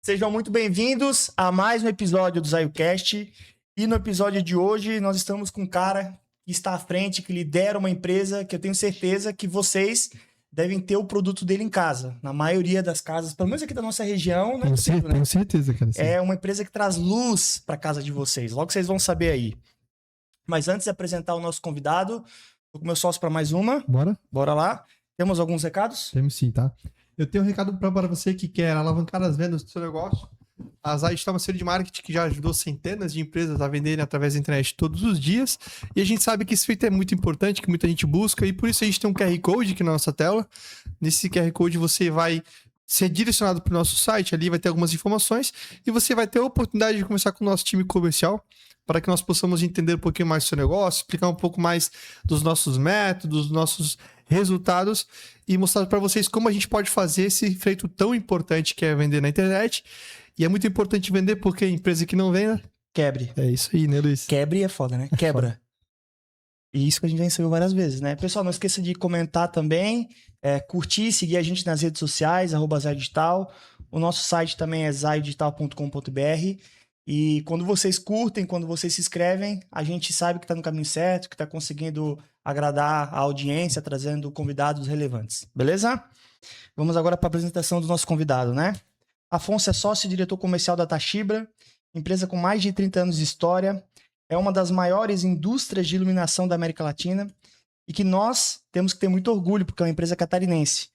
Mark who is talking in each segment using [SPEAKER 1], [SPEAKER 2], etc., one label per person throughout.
[SPEAKER 1] Sejam muito bem-vindos a mais um episódio do ZaioCast. E no episódio de hoje nós estamos com um cara que está à frente, que lidera uma empresa que eu tenho certeza que vocês devem ter o produto dele em casa. Na maioria das casas, pelo menos aqui da nossa região, né?
[SPEAKER 2] Tenho certeza, cara. Sim.
[SPEAKER 1] É uma empresa que traz luz para casa de vocês. Logo vocês vão saber aí. Mas antes de apresentar o nosso convidado, tô com meu sócio para mais uma.
[SPEAKER 2] Bora?
[SPEAKER 1] Bora lá. Temos alguns recados?
[SPEAKER 2] Temos sim, tá? Eu tenho um recado para você que quer alavancar as vendas do seu negócio. A Zai está uma série de marketing que já ajudou centenas de empresas a venderem através da internet todos os dias. E a gente sabe que esse feito é muito importante, que muita gente busca. E por isso a gente tem um QR Code aqui na nossa tela. Nesse QR Code você vai ser direcionado para o nosso site. Ali vai ter algumas informações. E você vai ter a oportunidade de conversar com o nosso time comercial para que nós possamos entender um pouquinho mais do seu negócio, explicar um pouco mais dos nossos métodos, dos nossos resultados e mostrar para vocês como a gente pode fazer esse feito tão importante que é vender na internet. E é muito importante vender porque a empresa que não vende...
[SPEAKER 1] Quebre.
[SPEAKER 2] É isso aí, né, Luiz?
[SPEAKER 1] Quebre é foda, né? Quebra. E isso que a gente já ensinou várias vezes, né? Pessoal, não esqueça de comentar também, curtir, seguir a gente nas redes sociais, @ZaioDigital. O nosso site também é zaiodigital.com.br. E quando vocês curtem, quando vocês se inscrevem, a gente sabe que está no caminho certo, que está conseguindo agradar a audiência, trazendo convidados relevantes. Beleza? Vamos agora para a apresentação do nosso convidado, né? Afonso é sócio e diretor comercial da Tachibra, empresa com mais de 30 anos de história, é uma das maiores indústrias de iluminação da América Latina e que nós temos que ter muito orgulho, porque é uma empresa catarinense.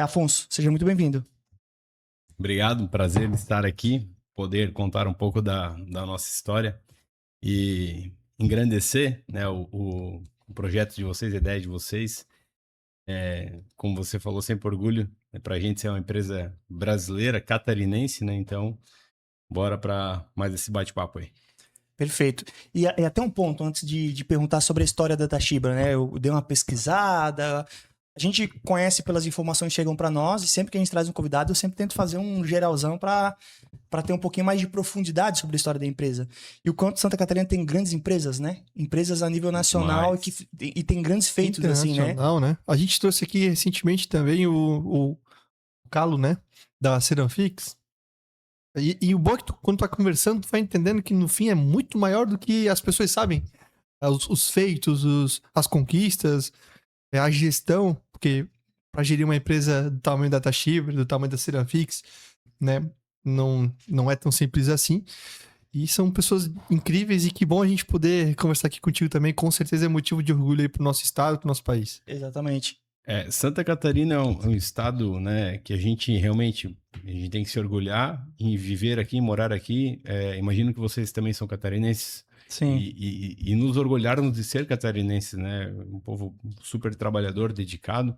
[SPEAKER 1] Afonso, seja muito bem-vindo.
[SPEAKER 3] Obrigado, prazer estar aqui, poder contar um pouco da nossa história e engrandecer, né, o projeto de vocês, a ideia de vocês. Como você falou, sempre orgulho, para a gente ser uma empresa brasileira, catarinense, né? Então, bora para mais esse bate-papo aí.
[SPEAKER 1] Perfeito. E até um ponto, antes de perguntar sobre a história da Tachibra, né? Eu dei uma pesquisada. A gente conhece pelas informações que chegam para nós e sempre que a gente traz um convidado, eu sempre tento fazer um geralzão para ter um pouquinho mais de profundidade sobre a história da empresa. E o quanto Santa Catarina tem grandes empresas, né? Empresas a nível nacional e tem grandes feitos, assim, né?
[SPEAKER 2] Né? A gente trouxe aqui recentemente também o Calo, né? Da Ceramfix. E o bom é que quando tu tá conversando, tu vai entendendo que no fim é muito maior do que as pessoas sabem. Os feitos, as conquistas, a gestão, porque para gerir uma empresa do tamanho da Tachibra, do tamanho da Ceramfix, né, não é tão simples assim. E são pessoas incríveis e que bom a gente poder conversar aqui contigo também. Com certeza é motivo de orgulho aí pro nosso estado, pro nosso país.
[SPEAKER 1] Exatamente.
[SPEAKER 3] Santa Catarina é um estado, né, que a gente realmente tem que se orgulhar em viver aqui, morar aqui. Imagino que vocês também são catarinenses.
[SPEAKER 1] Sim.
[SPEAKER 3] E nos orgulharmos de ser catarinenses, né? Um povo super trabalhador, dedicado.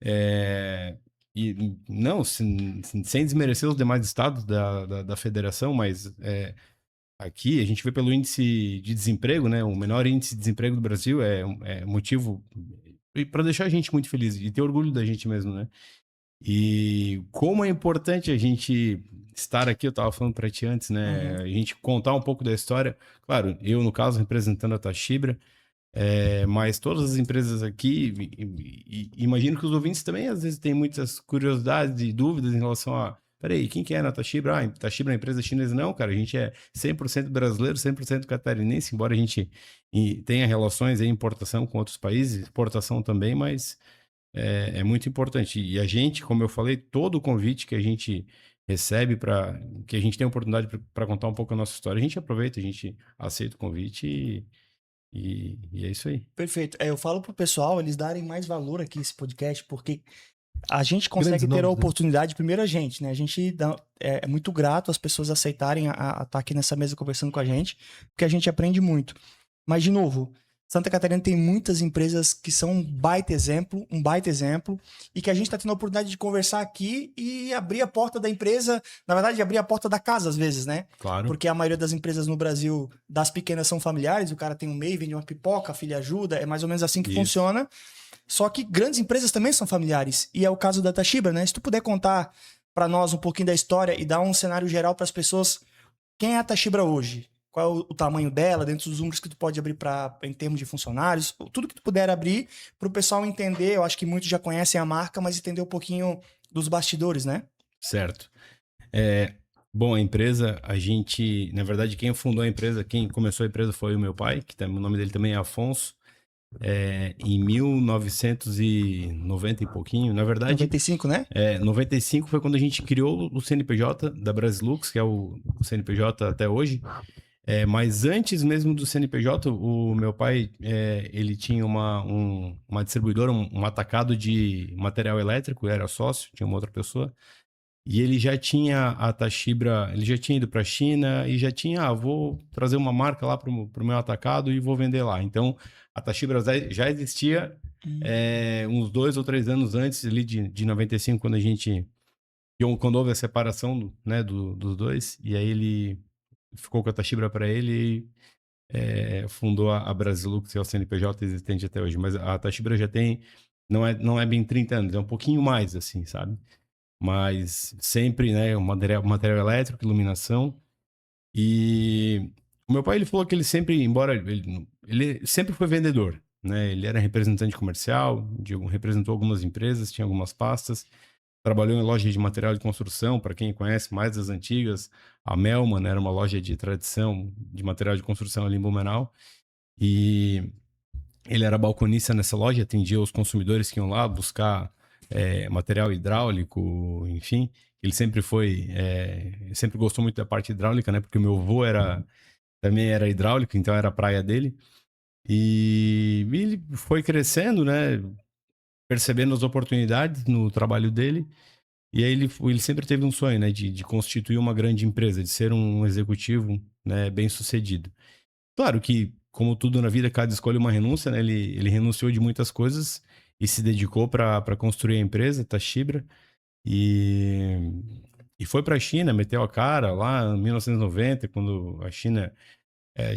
[SPEAKER 3] E não, sem desmerecer os demais estados da federação, mas aqui a gente vê pelo índice de desemprego, né? O menor índice de desemprego do Brasil é motivo para deixar a gente muito feliz e ter orgulho da gente mesmo, né? E como é importante a gente estar aqui, eu estava falando para ti antes, né?
[SPEAKER 1] Uhum.
[SPEAKER 3] A gente contar um pouco da história. Claro, eu, no caso, representando a Tachibra, mas todas as empresas aqui, imagino que os ouvintes também, às vezes, têm muitas curiosidades e dúvidas em relação a... Peraí, quem que é na Tachibra? Tachibra é uma empresa chinesa? Não, cara, a gente é 100% brasileiro, 100% catarinense, embora a gente tenha relações aí, importação com outros países, exportação também, mas... É muito importante. E a gente, como eu falei, todo o convite que a gente recebe que a gente tem a oportunidade para contar um pouco a nossa história, a gente aproveita, a gente aceita o convite e é isso aí.
[SPEAKER 1] Perfeito. Eu falo pro pessoal eles darem mais valor aqui nesse podcast, porque a gente consegue ter a oportunidade, primeiro a gente, né? A gente é muito grato as pessoas aceitarem a estar aqui nessa mesa conversando com a gente, porque a gente aprende muito. Mas, de novo, Santa Catarina tem muitas empresas que são um baita exemplo, e que a gente está tendo a oportunidade de conversar aqui e abrir a porta da empresa, na verdade, abrir a porta da casa às vezes, né?
[SPEAKER 3] Claro.
[SPEAKER 1] Porque a maioria das empresas no Brasil, das pequenas, são familiares, o cara tem um MEI, vende uma pipoca, a filha ajuda, é mais ou menos assim que funciona. Só que grandes empresas também são familiares, e é o caso da Tachibra, né? Se tu puder contar para nós um pouquinho da história e dar um cenário geral para as pessoas, quem é a Tachibra hoje? Qual é o tamanho dela, dentro dos números que tu pode abrir em termos de funcionários, tudo que tu puder abrir para o pessoal entender. Eu acho que muitos já conhecem a marca, mas entender um pouquinho dos bastidores, né?
[SPEAKER 3] Certo. É, bom, a empresa, na verdade, quem fundou a empresa, quem começou a empresa foi o meu pai, o nome dele também é Afonso, em 1990 e pouquinho. Na verdade,
[SPEAKER 1] 95, né?
[SPEAKER 3] 95 foi quando a gente criou o CNPJ da Brasilux, que é o CNPJ até hoje. Mas antes mesmo do CNPJ, o meu pai, ele tinha uma distribuidora, um atacado de material elétrico, era sócio, tinha uma outra pessoa. E ele já tinha a Tachibra, ele já tinha ido para a China e já tinha, vou trazer uma marca lá para o meu atacado e vou vender lá. Então, a Tachibra já existia uns 2 ou 3 anos antes ali de 95, quando houve a separação, né, dos dois. E aí ele ficou com a Tachibra para ele e fundou a Brasilux, que é o CNPJ existente até hoje. Mas a Tachibra já tem, não é bem 30 anos, é um pouquinho mais, assim, sabe? Mas sempre, né, material elétrico, iluminação. E o meu pai, ele falou que ele sempre, embora ele sempre foi vendedor, né? Ele era representante comercial, representou algumas empresas, tinha algumas pastas, trabalhou em loja de material de construção, para quem conhece mais das antigas, a Melman, né, era uma loja de tradição de material de construção ali em Blumenau. E ele era balconista nessa loja, atendia os consumidores que iam lá buscar material hidráulico, enfim. Ele sempre gostou muito da parte hidráulica, né? Porque o meu avô também era hidráulico, então era a praia dele. E ele foi crescendo, né? Percebendo as oportunidades no trabalho dele. E aí ele sempre teve um sonho, né? De constituir uma grande empresa, de ser um executivo, né, bem sucedido. Claro que, como tudo na vida, cada escolha é uma renúncia, né? Ele renunciou de muitas coisas e se dedicou para construir a empresa, Tachibra, e, e foi para a China, meteu a cara lá em 1990, quando a China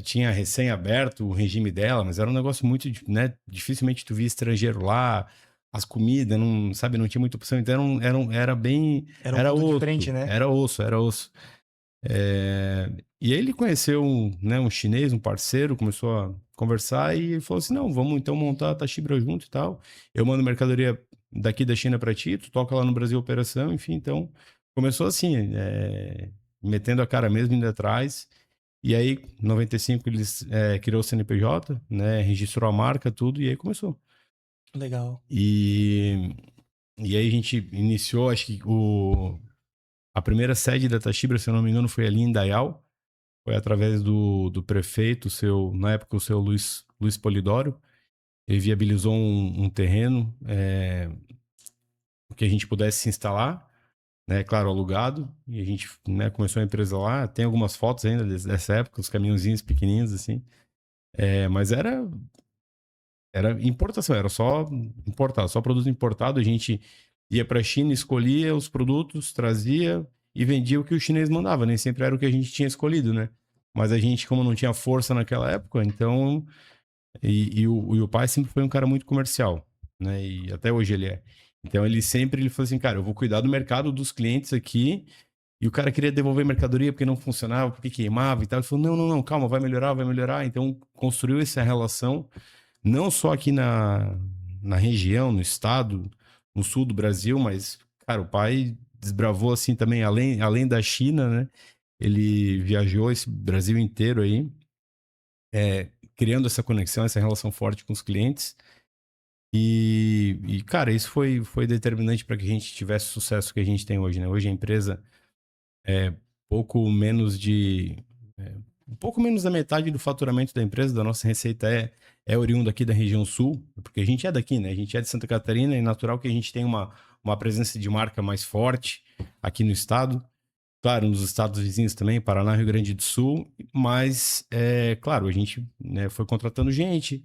[SPEAKER 3] tinha recém-aberto o regime dela, mas era um negócio muito, né? Dificilmente tu via estrangeiro lá, as comidas, não, sabe, não tinha muita opção, então era bem...
[SPEAKER 1] Era um mundo diferente, né?
[SPEAKER 3] Era osso. E aí ele conheceu um chinês, um parceiro, começou a conversar e falou assim, não, vamos então montar a Tachibra junto e tal. Eu mando mercadoria daqui da China para ti, tu toca lá no Brasil a operação, enfim, então começou assim, metendo a cara mesmo, indo atrás. E aí, em 95, eles criou o CNPJ, né, registrou a marca, tudo, e aí começou.
[SPEAKER 1] Legal.
[SPEAKER 3] E aí a gente iniciou, acho que a primeira sede da Tachibra, se eu não me engano, foi ali em Dayal. Foi através do prefeito, na época o seu Luiz Polidoro. Ele viabilizou um terreno que a gente pudesse se instalar, né? Claro, alugado. E a gente, né, começou a empresa lá. Tem algumas fotos ainda dessa época, os caminhãozinhos pequenininhos, assim. Mas era importação, era só importado, só produto importado. A gente ia para a China, escolhia os produtos, trazia e vendia o que o chinês mandava. Nem sempre era o que a gente tinha escolhido, né? Mas a gente, como não tinha força naquela época, então... E o pai sempre foi um cara muito comercial, né? E até hoje ele é. Então ele falou assim, cara, eu vou cuidar do mercado dos clientes aqui. E o cara queria devolver mercadoria porque não funcionava, porque queimava e tal. Ele falou, não, calma, vai melhorar, vai melhorar. Então construiu essa relação, não só aqui na região, no estado, no sul do Brasil, mas, cara, o pai desbravou assim também, além da China, né? Ele viajou esse Brasil inteiro aí, criando essa conexão, essa relação forte com os clientes. Cara, isso foi determinante para que a gente tivesse o sucesso que a gente tem hoje, né? Hoje a empresa é pouco menos de... um pouco menos da metade do faturamento da empresa, da nossa receita é oriundo aqui da região sul, porque a gente é daqui, né? A gente é de Santa Catarina, é natural que a gente tenha uma presença de marca mais forte aqui no estado. Claro, nos estados vizinhos também, Paraná, Rio Grande do Sul, mas, claro, a gente, né, foi contratando gente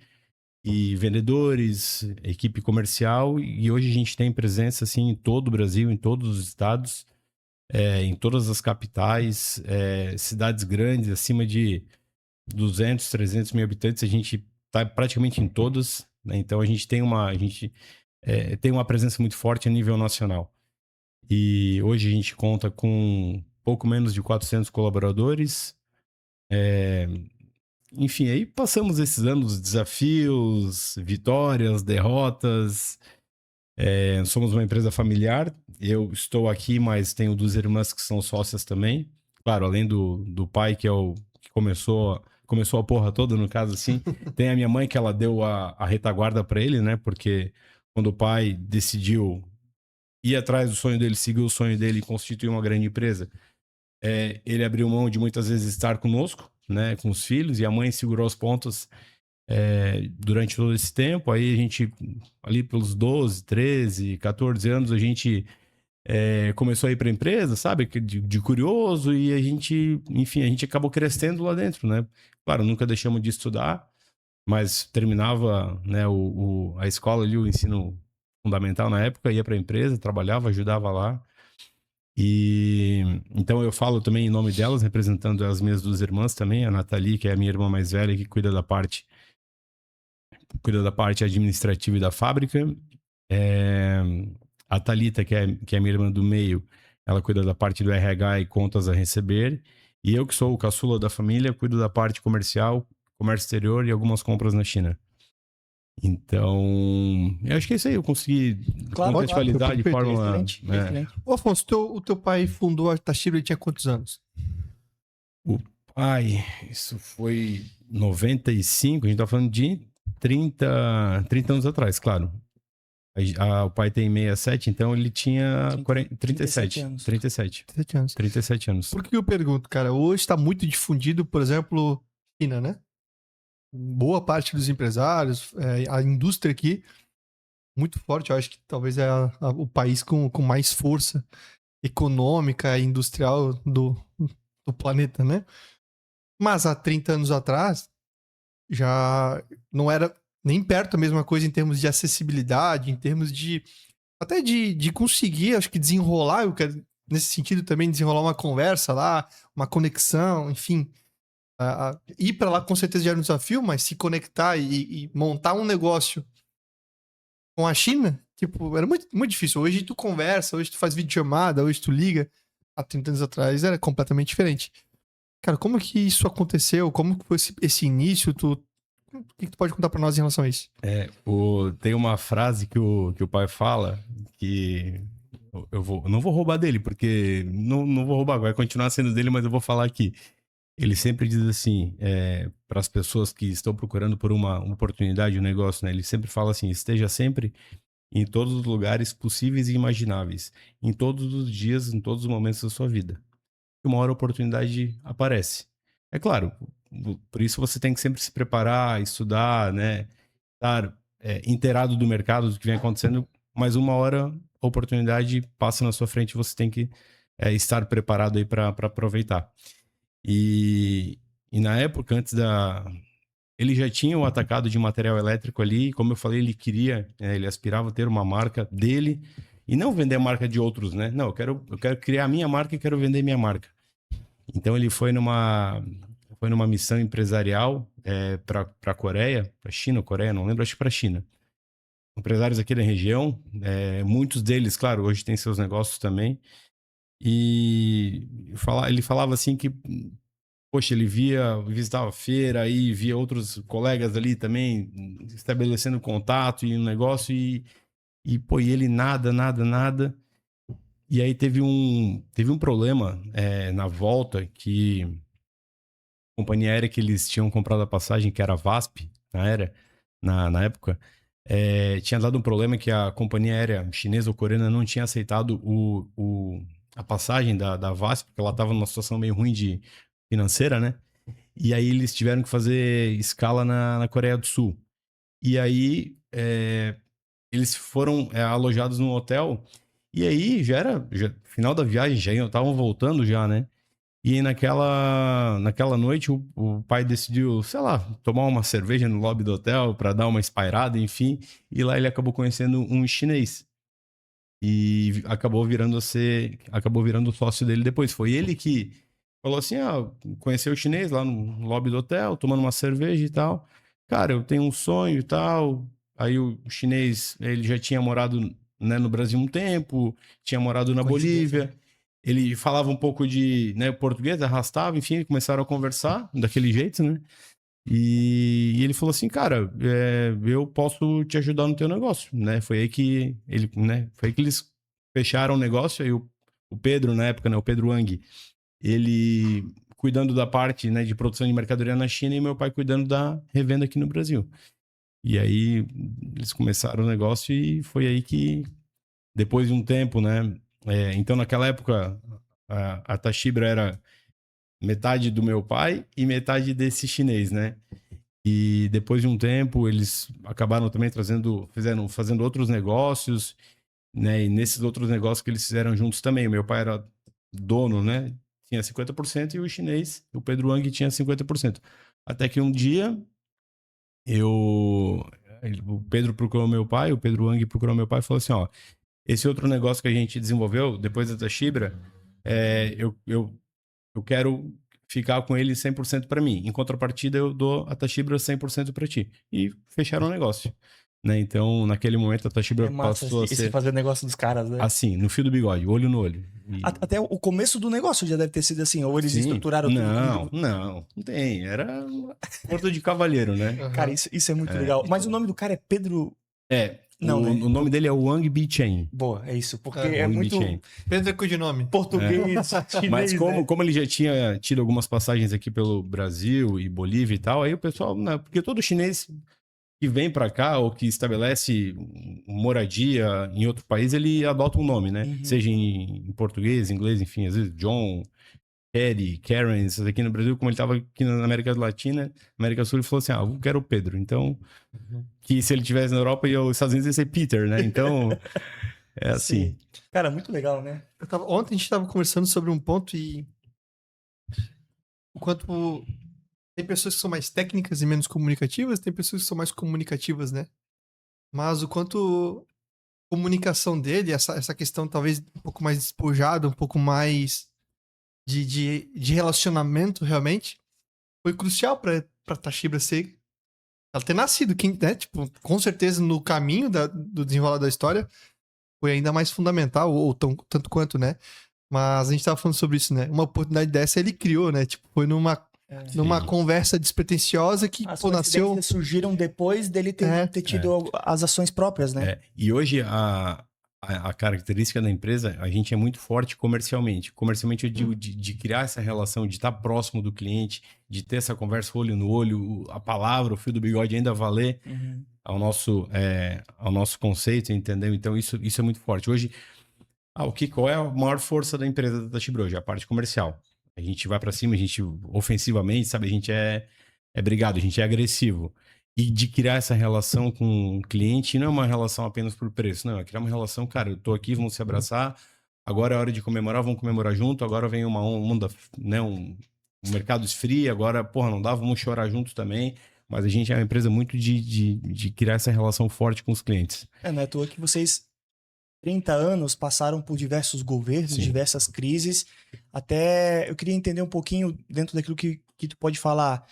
[SPEAKER 3] e vendedores, equipe comercial, e hoje a gente tem presença, assim, em todo o Brasil, em todos os estados, em todas as capitais, cidades grandes, acima de 200, 300 mil habitantes, a gente está praticamente em todas, né? Então a gente tem uma presença muito forte a nível nacional. E hoje a gente conta com pouco menos de 400 colaboradores. Enfim, aí passamos esses anos, desafios, vitórias, derrotas. Somos uma empresa familiar, eu estou aqui, mas tenho 2 irmãs que são sócias também. Claro, além do pai, que é o que começou a porra toda, no caso, assim. Tem a minha mãe, que ela deu a retaguarda para ele, né? Porque quando o pai decidiu ir atrás do sonho dele, seguir o sonho dele e constituir uma grande empresa, ele abriu mão de muitas vezes estar conosco, né? Com os filhos, e a mãe segurou os pontos durante todo esse tempo. Aí a gente, ali pelos 12, 13, 14 anos, a gente começou a ir para a empresa, sabe? De curioso, e a gente, enfim, a gente acabou crescendo lá dentro, né? Claro, nunca deixamos de estudar, mas terminava, né, a escola ali, o ensino fundamental na época, ia para a empresa, trabalhava, ajudava lá. E então eu falo também em nome delas, representando as minhas 2 irmãs também, a Nathalie, que é a minha irmã mais velha, que cuida da parte administrativa e da fábrica. A Thalita, que é minha irmã do meio, ela cuida da parte do RH e contas a receber. E eu, que sou o caçula da família, cuido da parte comercial, comércio exterior e algumas compras na China. Então, eu acho que é isso aí. Eu consegui contextualizar de forma...
[SPEAKER 1] Excelente, excelente.
[SPEAKER 2] Ô, Afonso, o teu pai fundou a Tachibra e tinha quantos anos?
[SPEAKER 3] O pai, isso foi 95, a gente tá falando de 30 anos atrás, claro. O pai tem 67, então ele tinha 37
[SPEAKER 1] anos.
[SPEAKER 3] 37
[SPEAKER 2] anos.
[SPEAKER 3] 37 anos.
[SPEAKER 2] Por que eu pergunto, cara? Hoje está muito difundido, por exemplo, China, né? Boa parte dos empresários, a indústria aqui, muito forte. Eu acho que talvez é o país com mais força econômica e industrial do planeta, né? Mas há 30 anos atrás, já não era nem perto a mesma coisa em termos de acessibilidade, em termos de até de conseguir, acho que desenrolar, eu quero, nesse sentido também, desenrolar uma conversa lá, uma conexão, enfim. Ir para lá com certeza já era um desafio, mas se conectar e montar um negócio com a China, tipo, era muito, muito difícil. Hoje tu conversa, hoje tu faz videochamada, hoje tu liga. Há 30 anos atrás era completamente diferente. Cara, como que isso aconteceu? Como que foi esse início? O que tu pode contar pra nós em relação a isso?
[SPEAKER 3] Tem uma frase que o pai fala que eu não vou roubar dele, porque não vou roubar, vai continuar sendo dele, mas eu vou falar aqui. Ele sempre diz assim, para as pessoas que estão procurando por uma oportunidade, um negócio, né? Ele sempre fala assim, esteja sempre em todos os lugares possíveis e imagináveis, em todos os dias, em todos os momentos da sua vida. E uma hora a oportunidade aparece. É claro, por isso você tem que sempre se preparar, estudar, né? Estar inteirado do mercado, do que vem acontecendo, mas uma hora a oportunidade passa na sua frente e você tem que estar preparado aí para aproveitar. E na época, ele já tinha o atacado de material elétrico ali, como eu falei, ele aspirava a ter uma marca dele e não vender a marca de outros, né? Não, eu quero criar a minha marca e quero vender minha marca. Então ele foi numa missão empresarial para a Coreia, para China ou Coreia, não lembro, acho que para China. Empresários aqui da região, muitos deles, claro, hoje têm seus negócios também. E ele falava assim que, poxa, ele visitava a feira, aí via outros colegas ali também estabelecendo contato e um negócio, e pô, e ele nada. E aí teve um problema na volta, que a companhia aérea que eles tinham comprado a passagem, que era a VASP, na época, tinha dado um problema que a companhia aérea chinesa ou coreana não tinha aceitado a passagem da VASP, porque ela estava numa situação meio ruim financeira, né? E aí eles tiveram que fazer escala na Coreia do Sul. E aí eles foram alojados num hotel, e aí já final da viagem, já estavam voltando já, né? E aí naquela noite o pai decidiu, sei lá, tomar uma cerveja no lobby do hotel para dar uma espairada, enfim. E lá ele acabou conhecendo um chinês. E acabou virando o sócio dele depois. Foi ele que falou assim, conheceu o chinês lá no lobby do hotel, tomando uma cerveja e tal. Cara, eu tenho um sonho e tal. Aí o chinês, ele já tinha morado, né, no Brasil um tempo, tinha morado na Bolívia. Ele falava um pouco de, né, português, arrastava, enfim, começaram a conversar daquele jeito, né? E ele falou assim, cara, eu posso te ajudar no teu negócio, né? Foi aí que eles fecharam o negócio, aí o Pedro, na época, né, o Pedro Wang, ele cuidando da parte, né, de produção de mercadoria na China e meu pai cuidando da revenda aqui no Brasil. E aí eles começaram o negócio e foi aí que, depois de um tempo, né, então naquela época a Tashibra era metade do meu pai e metade desse chinês, né? E depois de um tempo eles acabaram também fazendo outros negócios, né? E nesses outros negócios que eles fizeram juntos também, o meu pai era dono, né? Tinha 50% e o chinês, o Pedro Wang, tinha 50%. Até que um dia o Pedro procurou meu pai, o Pedro Wang procurou meu pai e falou assim, ó, esse outro negócio que a gente desenvolveu depois da Tashibra, eu quero ficar com ele 100% para mim. Em contrapartida, eu dou a Tashibra 100% para ti. E fecharam o negócio. Né? Então, naquele momento, a Tashibra
[SPEAKER 1] massa
[SPEAKER 3] passou a
[SPEAKER 1] esse
[SPEAKER 3] ser
[SPEAKER 1] fazer negócio dos caras, né?
[SPEAKER 3] assim, no fio do bigode, olho no olho. E...
[SPEAKER 1] Até o começo do negócio já deve ter sido assim, ou eles
[SPEAKER 3] Sim.
[SPEAKER 1] estruturaram tudo.
[SPEAKER 3] Não tem. Era Porto de Cavalheiro, né?
[SPEAKER 1] Cara, isso é muito legal. Mas o nome do cara é Pedro... Não, né?
[SPEAKER 3] O nome dele é Wang Bichen.
[SPEAKER 1] Boa, é isso. Porque é
[SPEAKER 3] Wang
[SPEAKER 1] muito
[SPEAKER 3] Bichen.
[SPEAKER 2] Pedro é codinome.
[SPEAKER 1] português, chinês,
[SPEAKER 3] Mas
[SPEAKER 1] né?
[SPEAKER 3] como ele já tinha tido algumas passagens aqui pelo Brasil e Bolívia e tal, aí o pessoal, né, porque todo chinês que vem para cá ou que estabelece moradia em outro país, ele adota um nome, né?
[SPEAKER 1] Uhum.
[SPEAKER 3] Seja em português, inglês, enfim, às vezes John, Eddie, Karen, essas aqui no Brasil, como ele estava aqui na América Latina, América do Sul, ele falou assim, eu quero o Pedro. Então, que se ele estivesse na Europa e os Estados Unidos ia ser Peter, né? Então, é assim.
[SPEAKER 1] Sim. Cara, muito legal, né?
[SPEAKER 2] Ontem a gente estava conversando sobre um ponto e o quanto tem pessoas que são mais técnicas e menos comunicativas, tem pessoas que são mais comunicativas, né? Mas o quanto a comunicação dele, essa questão talvez um pouco mais despojada, um pouco mais de relacionamento realmente, foi crucial pra Tashibra ser. Ela ter nascido, né? Tipo, com certeza no caminho do desenrolar da história foi ainda mais fundamental, ou tanto quanto, né? Mas a gente tava falando sobre isso, né? Uma oportunidade dessa ele criou, né? Tipo, foi numa conversa despretensiosa que
[SPEAKER 1] As
[SPEAKER 2] nasceu.
[SPEAKER 1] coincidências surgiram depois dele ter tido as ações próprias, né?
[SPEAKER 3] E hoje a característica da empresa, a gente é muito forte comercialmente. Comercialmente eu digo de criar essa relação, de estar próximo do cliente, de ter essa conversa olho no olho, a palavra, o fio do bigode ainda valer ao nosso conceito, entendeu? Então isso é muito forte. Hoje, qual é a maior força da empresa da Tashibra hoje? A parte comercial. A gente vai para cima, a gente ofensivamente, sabe? A gente é brigado, a gente é agressivo. E de criar essa relação com o cliente não é uma relação apenas por preço, não. É criar uma relação, cara, eu tô aqui, vamos se abraçar, agora é hora de comemorar, vamos comemorar junto, agora vem uma onda, né, o mercado esfria, agora, porra, não dá, vamos chorar juntos também. Mas a gente é uma empresa muito de criar essa relação forte com os clientes.
[SPEAKER 1] Não é à toa que vocês, 30 anos, passaram por diversos governos,
[SPEAKER 3] Sim.
[SPEAKER 1] diversas crises. Até eu queria entender um pouquinho, dentro daquilo que tu pode falar,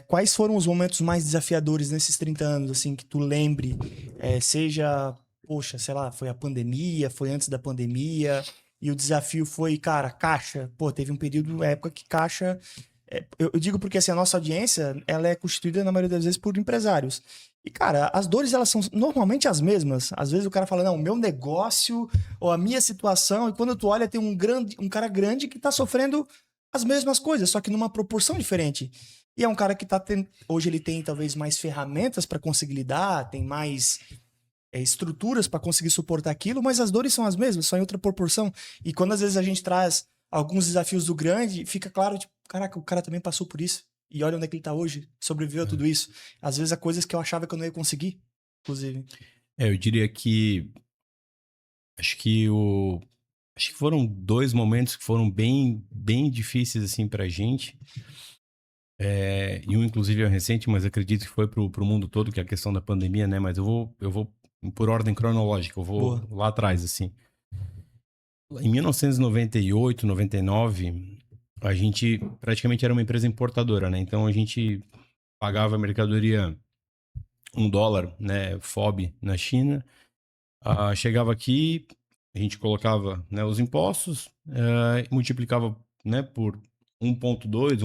[SPEAKER 1] quais foram os momentos mais desafiadores nesses 30 anos, assim, que tu lembre? Seja, poxa, sei lá, foi a pandemia, foi antes da pandemia, e o desafio foi, cara, caixa. Pô, teve um período, época que caixa... Eu digo porque, assim, a nossa audiência, ela é constituída, na maioria das vezes, por empresários. E, cara, as dores, elas são normalmente as mesmas. Às vezes o cara fala, não, o meu negócio, ou a minha situação, e quando tu olha, tem um cara grande que tá sofrendo as mesmas coisas, só que numa proporção diferente. E é um cara que hoje ele tem talvez mais ferramentas para conseguir lidar, tem mais estruturas para conseguir suportar aquilo, mas as dores são as mesmas, só em outra proporção. E quando às vezes a gente traz alguns desafios do grande, fica claro, tipo, caraca, o cara também passou por isso. E olha onde é que ele tá hoje, sobreviveu a tudo isso. Às vezes há coisas que eu achava que eu não ia conseguir, inclusive.
[SPEAKER 3] Eu diria que acho que foram 2 momentos que foram bem, bem difíceis, assim, pra gente. E um, inclusive, é recente, mas acredito que foi pro mundo todo, que é a questão da pandemia, né? Mas eu vou por ordem cronológica, eu vou lá atrás, assim. Em 1998, 99, a gente praticamente era uma empresa importadora, né? Então, a gente pagava a mercadoria $1, né? FOB na China. Chegava aqui, a gente colocava, né, os impostos, multiplicava, né, por 1,2,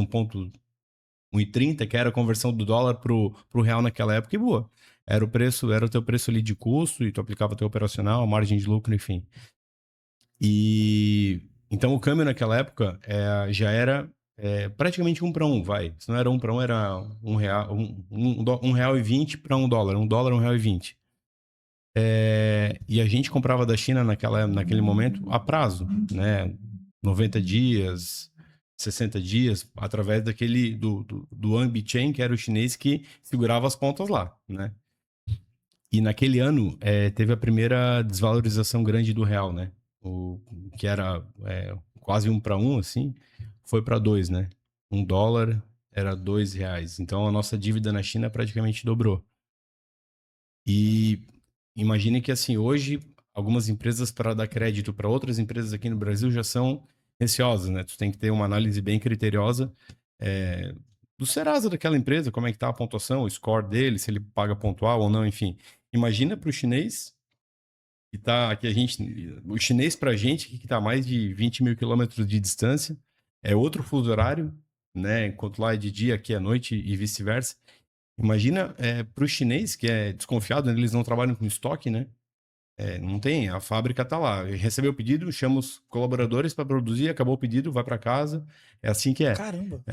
[SPEAKER 3] 1,30, que era a conversão do dólar pro real naquela época, e boa. Era o teu preço ali de custo e tu aplicava o teu operacional, a margem de lucro, enfim. E então o câmbio naquela época já era praticamente 1 para 1, vai. Se não era 1 para 1, era R$ 1, R$ 1,20 para $1. $1, R$ 1,20. E a gente comprava da China naquele momento a prazo, né? 90 dias, 60 dias, através do Anbi Chain, que era o chinês que segurava as pontas lá, né? E naquele ano teve a primeira desvalorização grande do real, né? Que era quase 1 para 1, assim, foi para 2, né? $1 era R$ 2. Então a nossa dívida na China praticamente dobrou. E imagine que, assim, hoje algumas empresas, para dar crédito para outras empresas aqui no Brasil, já são receosas, né? Tu tem que ter uma análise bem criteriosa do Serasa daquela empresa, como é que tá a pontuação, o score dele, se ele paga pontual ou não, enfim. Imagina para o chinês que tá aqui o chinês para a gente que está a mais de 20 mil quilômetros de distância, é outro fuso horário, né? Enquanto lá é de dia, aqui é noite e vice-versa. Imagina para o chinês que é desconfiado, né? Eles não trabalham com estoque, né? Não tem, a fábrica tá lá. Recebeu o pedido, chama os colaboradores para produzir, acabou o pedido, vai para casa. É assim que é.
[SPEAKER 1] Caramba.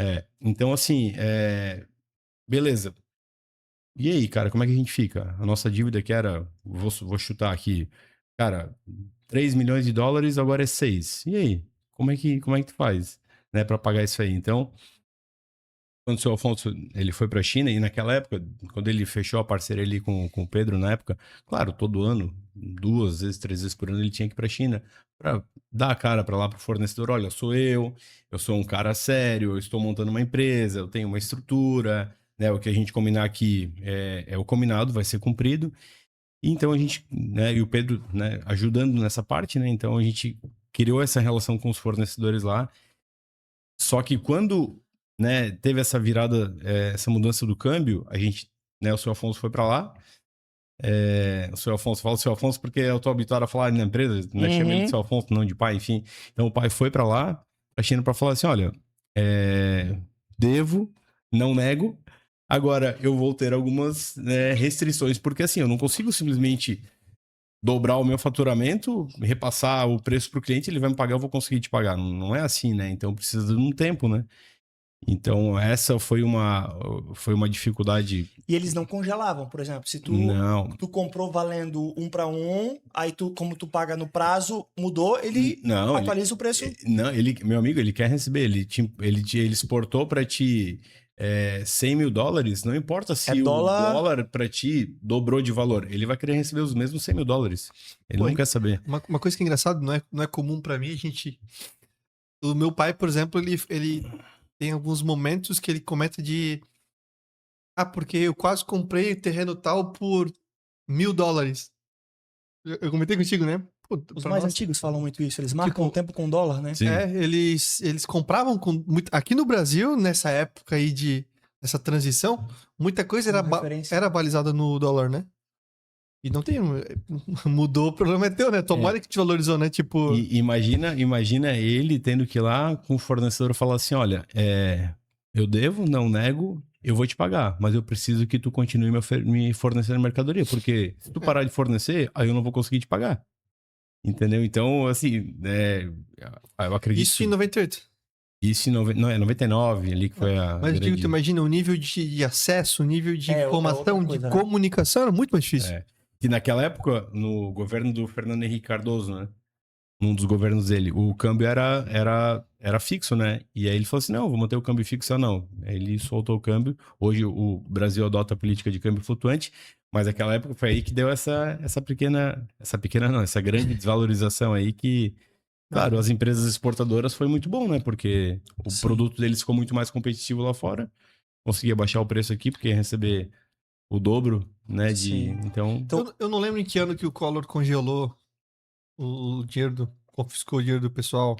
[SPEAKER 3] Então, assim, beleza. E aí, cara, como é que a gente fica? A nossa dívida que era, vou chutar aqui, cara, $3 milhões, agora é 6. E aí? Como é que tu faz, né, para pagar isso aí? Então, quando o seu Afonso ele foi para a China, e naquela época, quando ele fechou a parceria ali com o Pedro, na época, claro, todo ano, 2 vezes, 3 vezes por ano, ele tinha que ir para a China para dar a cara para lá para o fornecedor: olha, eu sou um cara sério, eu estou montando uma empresa, eu tenho uma estrutura, né? O que a gente combinar aqui é o combinado, vai ser cumprido. E então a gente, né, e o Pedro, né, ajudando nessa parte, né? Então a gente criou essa relação com os fornecedores lá. Só que quando, né, teve essa virada, essa mudança do câmbio, a gente, né, o seu Afonso foi para lá. O seu Afonso, fala o seu Afonso porque eu tô habituado a falar na empresa, né? Chama ele de seu Afonso, não de pai, enfim. Então o pai foi para lá, pra China, para falar assim: olha, devo, não nego. Agora eu vou ter algumas restrições, porque assim, eu não consigo simplesmente dobrar o meu faturamento, repassar o preço pro cliente, ele vai me pagar, eu vou conseguir te pagar. Não, não é assim, né? Então precisa de um tempo, né? Então essa foi uma dificuldade.
[SPEAKER 1] E eles não congelavam, por exemplo, se
[SPEAKER 3] Não.
[SPEAKER 1] tu comprou valendo 1 para 1, aí como tu paga no prazo, mudou, ele
[SPEAKER 3] Não,
[SPEAKER 1] atualiza o preço.
[SPEAKER 3] Não, meu amigo, ele quer receber, ele exportou para ti $100 mil, não importa se o dólar para ti dobrou de valor, ele vai querer receber os mesmos $100 mil. Ele não quer saber.
[SPEAKER 2] Uma coisa que é engraçada, não é comum para mim, o meu pai, por exemplo, ele tem alguns momentos que ele comenta porque eu quase comprei o terreno tal por $1.000. Eu comentei contigo, né?
[SPEAKER 1] Os mais antigos falam muito isso, eles marcam o tempo com dólar, né?
[SPEAKER 3] Sim.
[SPEAKER 2] Eles compravam com aqui no Brasil, nessa época aí dessa transição, muita coisa era balizada no dólar, né? E não tem. Mudou, o problema é teu, né? Tomara que te valorizou, né? Tipo.
[SPEAKER 3] Imagina ele tendo que ir lá com o fornecedor falar assim: olha, eu devo, não nego, eu vou te pagar, mas eu preciso que tu continue me fornecendo mercadoria, porque se tu parar de fornecer, aí eu não vou conseguir te pagar. Entendeu? Então, assim, eu acredito.
[SPEAKER 2] Isso em 98.
[SPEAKER 3] Isso em 99, ali que foi a.
[SPEAKER 2] Mas eu digo, tu imagina o nível de acesso, o nível de informação, de comunicação era muito mais difícil.
[SPEAKER 3] Que naquela época, no governo do Fernando Henrique Cardoso, né? Num dos governos dele, o câmbio era fixo, né? E aí ele falou assim: não, vou manter o câmbio fixo ou não. Aí ele soltou o câmbio. Hoje o Brasil adota a política de câmbio flutuante, mas naquela época foi aí que deu essa grande desvalorização aí que, claro, as empresas exportadoras foi muito bom, né? Porque o produto deles ficou muito mais competitivo lá fora. Conseguia baixar o preço aqui, porque ia receber o dobro, né? Então...
[SPEAKER 2] Eu não lembro em que ano que o Collor congelou o dinheiro, confiscou o dinheiro do pessoal.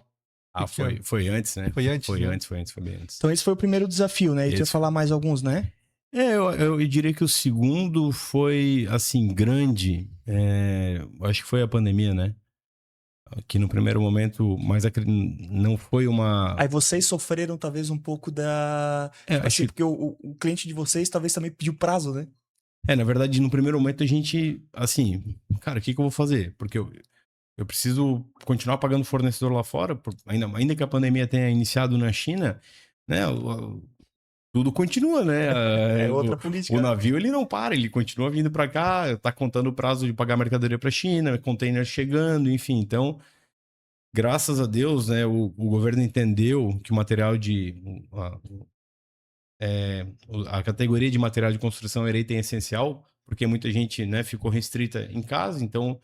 [SPEAKER 3] Foi antes, né?
[SPEAKER 2] Foi antes,
[SPEAKER 3] foi
[SPEAKER 2] né?
[SPEAKER 3] antes, foi bem antes.
[SPEAKER 1] Então esse foi o primeiro desafio, né? E tu ia falar mais alguns, né?
[SPEAKER 3] Eu diria que o segundo foi, assim, grande. Acho que foi a pandemia, né? Que no primeiro momento, mas não foi uma...
[SPEAKER 1] Aí vocês sofreram talvez um pouco da... porque o cliente de vocês talvez também pediu prazo, né?
[SPEAKER 3] Na verdade, no primeiro momento a gente, assim, cara, o que que eu vou fazer? Porque eu preciso continuar pagando fornecedor lá fora, ainda que a pandemia tenha iniciado na China, né? Tudo continua, né?
[SPEAKER 1] É outra
[SPEAKER 3] O
[SPEAKER 1] política.
[SPEAKER 3] navio ele não para, ele continua vindo para cá, tá contando o prazo de pagar mercadoria para China, container chegando, enfim. Então, graças a Deus, né? O governo entendeu que o material a categoria de material de construção era item essencial, porque muita gente, né, ficou restrita em casa, então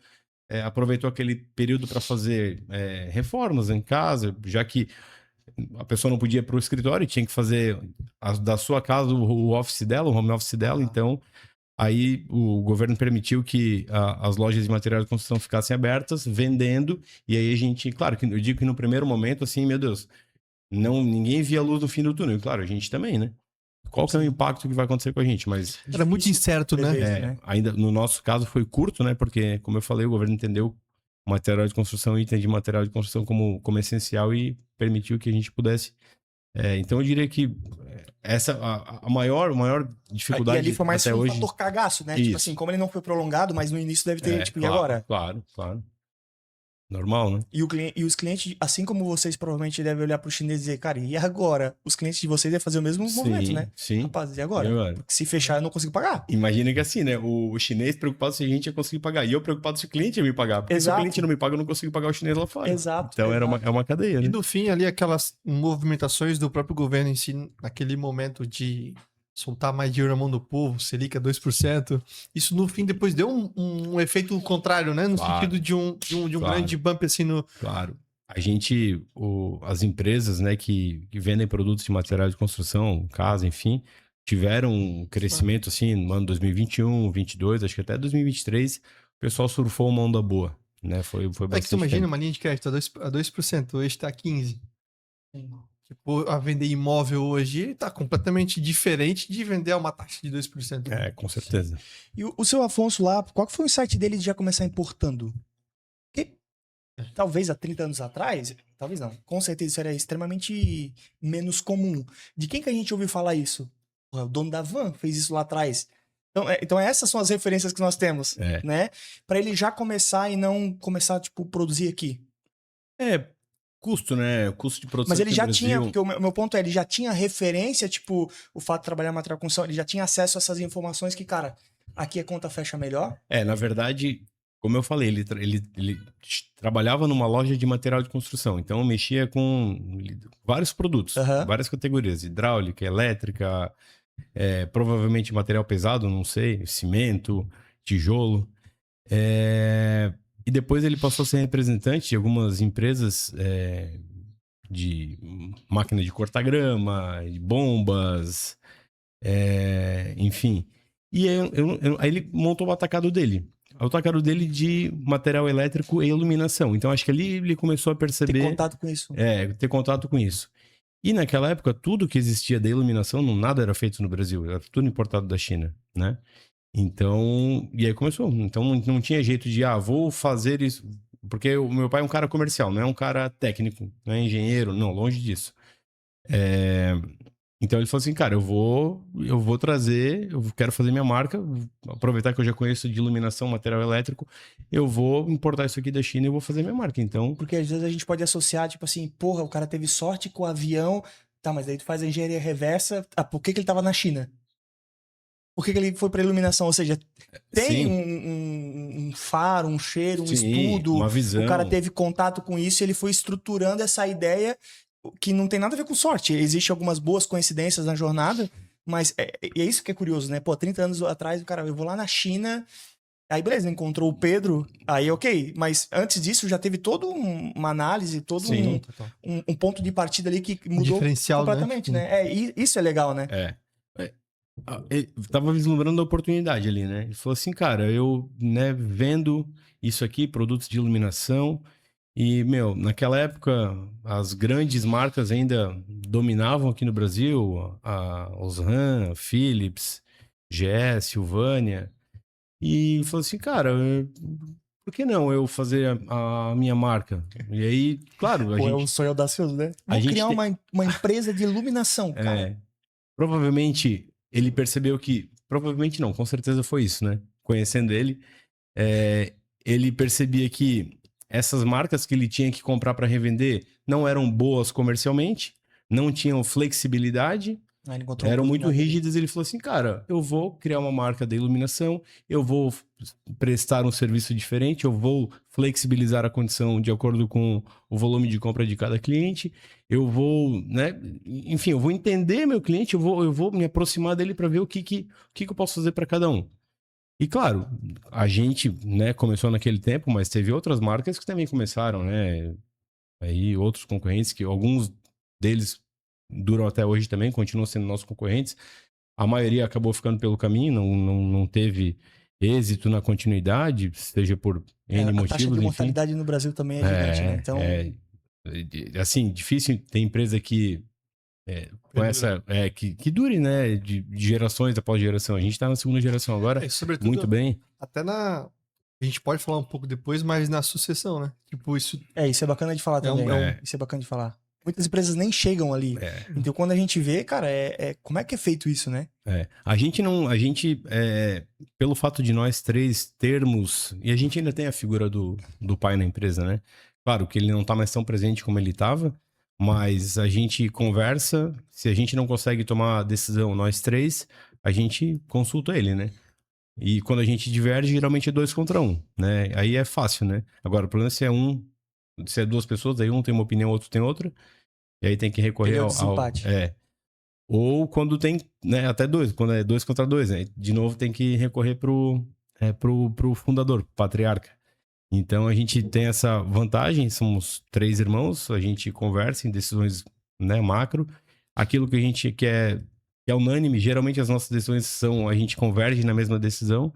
[SPEAKER 3] aproveitou aquele período para fazer reformas em casa, já que a pessoa não podia ir para o escritório e tinha que fazer da sua casa o office dela, o home office dela. Então, aí o governo permitiu que as lojas de material de construção ficassem abertas, vendendo. E aí a gente, claro, que eu digo que no primeiro momento, assim, meu Deus, ninguém via a luz no fim do túnel. Claro, a gente também, né? Qual que é o impacto que vai acontecer com a gente? Mas
[SPEAKER 2] Era muito incerto, né?
[SPEAKER 1] prever isso, né?
[SPEAKER 3] ainda no nosso caso foi curto, né? Porque, como eu falei, o governo entendeu o material de construção, item de material de construção como essencial e permitiu que a gente pudesse. Então eu diria que essa a maior dificuldade
[SPEAKER 1] E ali foi mais
[SPEAKER 3] até
[SPEAKER 1] um
[SPEAKER 3] hoje.
[SPEAKER 1] fator cagaço, né? Tipo
[SPEAKER 3] Isso.
[SPEAKER 1] assim, como ele não foi prolongado, mas no início deve ter, tipo, e
[SPEAKER 3] Claro,
[SPEAKER 1] agora?
[SPEAKER 3] Claro. Normal, né?
[SPEAKER 1] E os clientes, assim como vocês provavelmente devem olhar pro chinês e dizer, cara, e agora? Os clientes de vocês devem fazer o mesmo movimento, né?
[SPEAKER 3] Sim.
[SPEAKER 1] Rapaz, e
[SPEAKER 3] E
[SPEAKER 1] agora?
[SPEAKER 3] agora?
[SPEAKER 1] Porque se fechar, eu não consigo pagar.
[SPEAKER 3] Imagina que assim, né? O chinês preocupado se a gente ia conseguir pagar. E eu preocupado se o cliente ia me pagar. Porque se o
[SPEAKER 1] Exato.
[SPEAKER 3] cliente não me paga, eu não consigo pagar o chinês lá fora.
[SPEAKER 1] Exato.
[SPEAKER 3] Então é uma cadeia,
[SPEAKER 2] E
[SPEAKER 3] né?
[SPEAKER 2] no fim, ali, aquelas movimentações do próprio governo em si, naquele momento de soltar mais dinheiro na mão do povo, Selic a 2%, isso no fim depois deu um efeito contrário, né? No
[SPEAKER 3] Claro.
[SPEAKER 2] sentido de um
[SPEAKER 3] Claro.
[SPEAKER 2] grande bump assim no.
[SPEAKER 3] Claro. A gente, as empresas, né, que vendem produtos de material de construção, casa, enfim, tiveram um crescimento, assim, no ano 2021, 2022, acho que até 2023, o pessoal surfou uma onda boa, né? Foi
[SPEAKER 2] É que tu
[SPEAKER 3] bastante
[SPEAKER 2] imagina
[SPEAKER 3] tempo.
[SPEAKER 2] uma linha de crédito a 2%, hoje está 15%. Tipo, a vender imóvel hoje tá completamente diferente de vender a uma taxa de 2%.
[SPEAKER 3] Com certeza.
[SPEAKER 1] E o seu Afonso lá, qual que foi o insight dele de já começar importando? Porque talvez há 30 anos atrás, talvez não, com certeza isso era extremamente menos comum. De quem que a gente ouviu falar isso? Pô, o dono da van fez isso lá atrás. Então essas são as referências que nós temos, né? Pra ele já começar e não começar, tipo, produzir aqui.
[SPEAKER 3] Custo, né? Custo de produção
[SPEAKER 1] Mas ele
[SPEAKER 3] aqui no
[SPEAKER 1] já
[SPEAKER 3] Brasil.
[SPEAKER 1] tinha, porque o meu ponto é, ele já tinha referência, tipo, o fato de trabalhar material construção, ele já tinha acesso a essas informações que, cara, aqui a conta fecha melhor.
[SPEAKER 3] Na verdade, como eu falei, ele trabalhava numa loja de material de construção, então mexia com vários produtos,
[SPEAKER 1] Aham.
[SPEAKER 3] várias categorias, hidráulica, elétrica, provavelmente material pesado, não sei, cimento, tijolo. E depois ele passou a ser representante de algumas empresas de máquina de cortar grama, de bombas, enfim. E aí ele montou o atacado dele. O atacado dele de material elétrico e iluminação. Então acho que ali ele começou a perceber...
[SPEAKER 1] Ter contato com isso.
[SPEAKER 3] ter contato com isso. E naquela época, tudo que existia da iluminação, nada era feito no Brasil. Era tudo importado da China, né? Então, e aí começou. Então não tinha jeito de, vou fazer isso. Porque o meu pai é um cara comercial, não é um cara técnico, não é engenheiro, não, longe disso. Então ele falou assim, cara, eu vou trazer, eu quero fazer minha marca, aproveitar que eu já conheço de iluminação, material elétrico, eu vou importar isso aqui da China e vou fazer minha marca. Então,
[SPEAKER 1] Porque às vezes a gente pode associar, tipo assim, porra, o cara teve sorte com o avião, tá, mas daí tu faz a engenharia reversa, por que ele tava na China? Por que ele foi pra iluminação? Ou seja, tem um faro, um cheiro, um estudo,
[SPEAKER 3] uma visão.
[SPEAKER 1] o cara teve contato com isso e ele foi estruturando essa ideia que não tem nada a ver com sorte. Existem algumas boas coincidências na jornada, mas é isso que é curioso, né? Pô, 30 anos atrás, o cara, eu vou lá na China, aí beleza, encontrou o Pedro, aí ok, mas antes disso já teve toda uma análise, todo um ponto de partida ali que mudou
[SPEAKER 2] diferencial,
[SPEAKER 1] completamente, né? Isso é legal, né?
[SPEAKER 3] Ele tava vislumbrando a oportunidade ali, né? Ele falou assim, cara, eu, né, vendo isso aqui, produtos de iluminação, e, naquela época, as grandes marcas ainda dominavam aqui no Brasil, a Osram, Philips, GE, Silvânia, e falou assim, cara, por que não eu fazer a minha marca? E aí, claro,
[SPEAKER 1] É um sonho audacioso, né? Vamos criar uma empresa de iluminação, cara.
[SPEAKER 3] Provavelmente ele percebeu que provavelmente não, com certeza foi isso, né? Conhecendo ele, ele percebia que essas marcas que ele tinha que comprar para revender não eram boas comercialmente, não tinham flexibilidade,
[SPEAKER 1] Aí ele encontrou
[SPEAKER 3] eram
[SPEAKER 1] uma
[SPEAKER 3] muito
[SPEAKER 1] oportunidade
[SPEAKER 3] rígidas. Ele falou assim, cara, eu vou criar uma marca da iluminação, eu vou prestar um serviço diferente, eu vou flexibilizar a condição de acordo com o volume de compra de cada cliente, eu vou, né, enfim, eu vou entender meu cliente, eu vou me aproximar dele para ver o que eu posso fazer para cada um. E claro, a gente, né, começou naquele tempo, mas teve outras marcas que também começaram, né? Aí outros concorrentes, que alguns deles duram até hoje também, continuam sendo nossos concorrentes. A maioria acabou ficando pelo caminho, não teve êxito na continuidade, seja por N
[SPEAKER 1] a taxa
[SPEAKER 3] motivos,
[SPEAKER 1] de
[SPEAKER 3] enfim.
[SPEAKER 1] mortalidade no Brasil também é gigante, né? Então,
[SPEAKER 3] Assim, difícil ter empresa que com essa, que dure, né, de gerações após geração. A gente tá na segunda geração agora,
[SPEAKER 2] Sobretudo,
[SPEAKER 3] muito bem.
[SPEAKER 2] até a gente pode falar um pouco depois, mas na sucessão, né? Tipo, isso
[SPEAKER 1] isso é bacana de falar também. Isso é bacana de falar. Muitas empresas nem chegam ali. Então, quando a gente vê, cara, como é que é feito isso, né?
[SPEAKER 3] Pelo fato de nós três termos, e a gente ainda tem a figura do pai na empresa, né? Claro que ele não tá mais tão presente como ele tava, mas a gente conversa, se a gente não consegue tomar a decisão nós três, a gente consulta ele, né? E quando a gente diverge, geralmente é 2 contra 1, né? Aí é fácil, né? Agora, o problema é se é 2 pessoas, aí um tem uma opinião, outro tem outra, e aí tem que recorrer
[SPEAKER 1] Ele é o desempate.
[SPEAKER 3] Ou quando tem, né, até 2, quando é 2 contra 2, né? De novo tem que recorrer pro fundador, pro patriarca. Então a gente tem essa vantagem, somos 3 irmãos, a gente conversa em decisões, né, macro. Aquilo que a gente quer, que é unânime, geralmente as nossas decisões a gente converge na mesma decisão.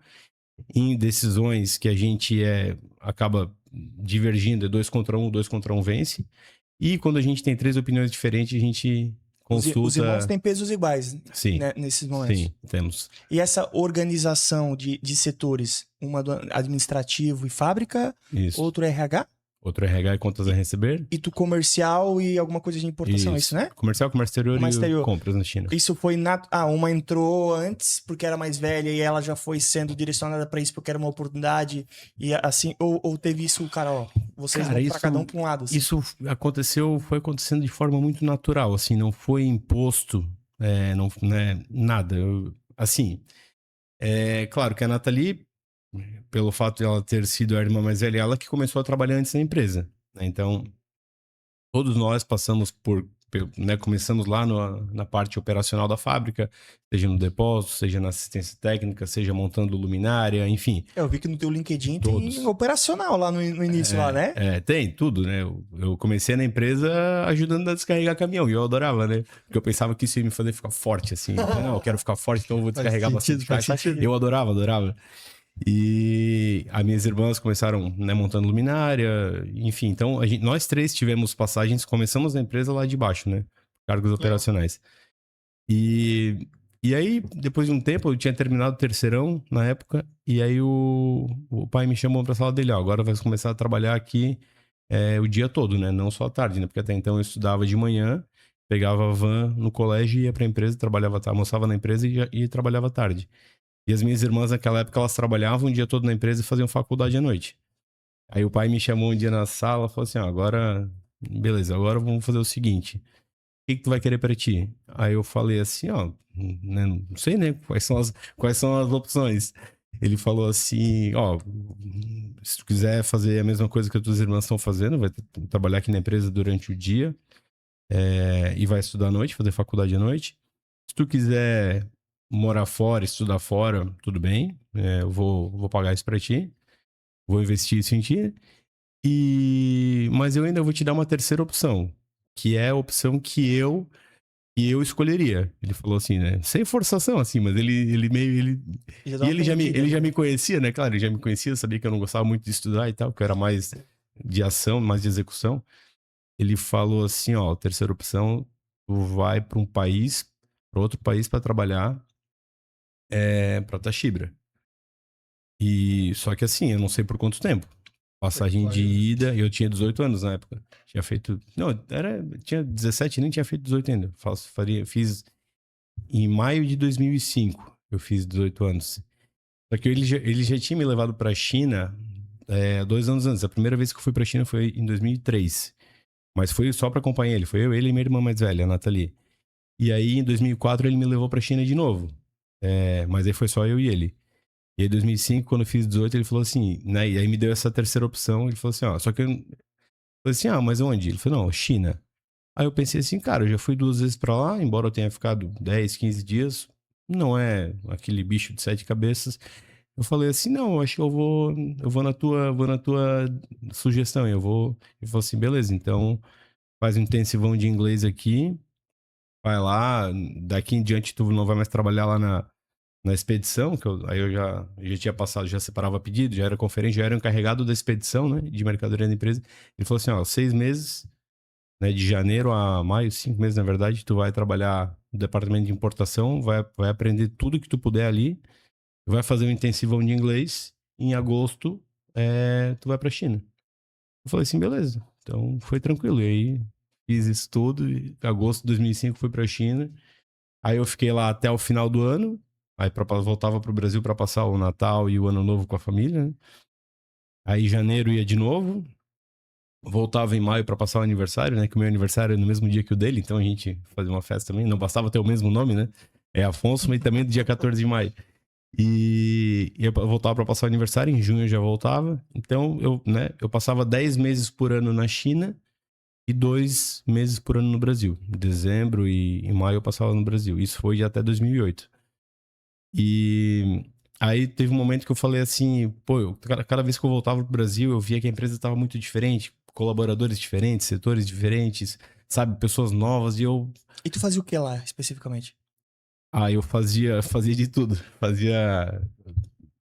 [SPEAKER 3] Em decisões que a gente acaba divergindo, é 2 contra 1, 2 contra 1 vence. E quando a gente tem 3 opiniões diferentes, a gente consulta...
[SPEAKER 1] Os irmãos têm pesos iguais,
[SPEAKER 3] sim,
[SPEAKER 1] né, nesses momentos.
[SPEAKER 3] Sim, temos.
[SPEAKER 1] E essa organização de setores, uma do administrativo e fábrica,
[SPEAKER 3] Isso.
[SPEAKER 1] outro RH?
[SPEAKER 3] Outro RH e contas a receber.
[SPEAKER 1] E tu comercial e alguma coisa de importação, isso né?
[SPEAKER 3] Comercial, comércio exterior e compras na China.
[SPEAKER 1] Isso foi... uma entrou antes porque era mais velha e ela já foi sendo direcionada para isso porque era uma oportunidade e assim... Ou teve isso, cara, ó, vocês vão pra cada um pra um lado. Assim.
[SPEAKER 3] Isso foi acontecendo de forma muito natural, assim, não foi imposto, não, né, nada. Claro que a Nathalie, pelo fato de ela ter sido a irmã mais velha, ela que começou a trabalhar antes na empresa, né? Então, todos nós passamos né, começamos lá na parte operacional da fábrica, seja no depósito, seja na assistência técnica, seja montando luminária, enfim.
[SPEAKER 1] Eu vi que no teu LinkedIn tem operacional lá no início, lá, né?
[SPEAKER 3] Tem tudo, né? Eu comecei na empresa ajudando a descarregar caminhão e eu adorava, né? Porque eu pensava que isso ia me fazer ficar forte, assim. Não, eu quero ficar forte, então eu vou descarregar bastante caixa. Eu adorava. E as minhas irmãs começaram, né, montando luminária, enfim. Então, nós 3 tivemos passagens, começamos na empresa lá de baixo, né? Cargos operacionais. E aí, depois de um tempo, eu tinha terminado o terceirão na época, e aí o pai me chamou pra sala dele, ó, agora vai começar a trabalhar aqui o dia todo, né? Não só à tarde, né? Porque até então eu estudava de manhã, pegava a van no colégio, ia pra empresa, almoçava na empresa e trabalhava à tarde. E as minhas irmãs naquela época, elas trabalhavam o dia todo na empresa e faziam faculdade à noite. Aí o pai me chamou um dia na sala e falou assim, ó, agora vamos fazer o seguinte, o que tu vai querer pra ti? Aí eu falei assim, ó, né, não sei, né, quais são as opções. Ele falou assim, ó, se tu quiser fazer a mesma coisa que as tuas irmãs estão fazendo, vai trabalhar aqui na empresa durante o dia e vai estudar à noite, fazer faculdade à noite. Se tu quiser morar fora, estudar fora, tudo bem. Eu vou pagar isso pra ti. Vou investir isso em ti. Mas eu ainda vou te dar uma terceira opção, que é a opção que eu escolheria. Ele falou assim, né? Sem forçação, assim, mas ele já me conhecia, né? Claro, ele já me conhecia, sabia que eu não gostava muito de estudar e tal, que eu era mais de ação, mais de execução. Ele falou assim, ó, a terceira opção, tu vai para outro país para trabalhar pra Tachibra. E só que assim, eu não sei por quanto tempo. Passagem de ida, eu tinha 18 anos na época. Tinha feito. Não, tinha 17, nem tinha feito 18 ainda. Fiz em maio de 2005. Eu fiz 18 anos. Só que ele já tinha me levado pra China 2 anos antes. A primeira vez que eu fui pra China foi em 2003. Mas foi só pra acompanhar ele. Foi eu, ele e minha irmã mais velha, a Nathalie. E aí, em 2004, ele me levou pra China de novo. Mas aí foi só eu e ele. E aí, em 2005, quando eu fiz 18, ele falou assim, né? E aí me deu essa terceira opção. Ele falou assim, ó, só que eu falei assim, mas onde? Ele falou, não, China. Aí eu pensei assim, cara, eu já fui 2 vezes pra lá, embora eu tenha ficado 10, 15 dias. Não é aquele bicho de 7 cabeças. Eu falei assim, não, acho que eu vou na tua sugestão. Ele falou assim, beleza, então faz um intensivão de inglês aqui, vai lá, daqui em diante tu não vai mais trabalhar lá na expedição, aí eu já tinha passado, já separava pedido, já era conferente, já era encarregado da expedição, né, de mercadoria da empresa. Ele falou assim, ó, 6 meses, né, de janeiro a maio, 5 meses na verdade, tu vai trabalhar no departamento de importação, vai aprender tudo que tu puder ali, vai fazer um intensivão de inglês, em agosto tu vai pra China. Eu falei assim, beleza, então foi tranquilo, e aí fiz isso tudo, e em agosto de 2005 fui pra China, aí eu fiquei lá até o final do ano, aí voltava pro Brasil pra passar o Natal e o Ano Novo com a família, né? Aí em janeiro ia de novo, voltava em maio pra passar o aniversário, né? Que o meu aniversário é no mesmo dia que o dele, então a gente fazia uma festa também. Não bastava ter o mesmo nome, né? É Afonso, mas também do dia 14 de maio. E eu voltava pra passar o aniversário, em junho eu já voltava. Então eu passava 10 meses por ano na China e 2 meses por ano no Brasil. Em dezembro e em maio eu passava no Brasil. Isso foi até 2008. E aí teve um momento que eu falei assim, pô, cada vez que eu voltava pro Brasil, eu via que a empresa estava muito diferente, colaboradores diferentes, setores diferentes, sabe, pessoas novas, e eu...
[SPEAKER 1] E tu fazia o que lá, especificamente?
[SPEAKER 3] Eu fazia de tudo.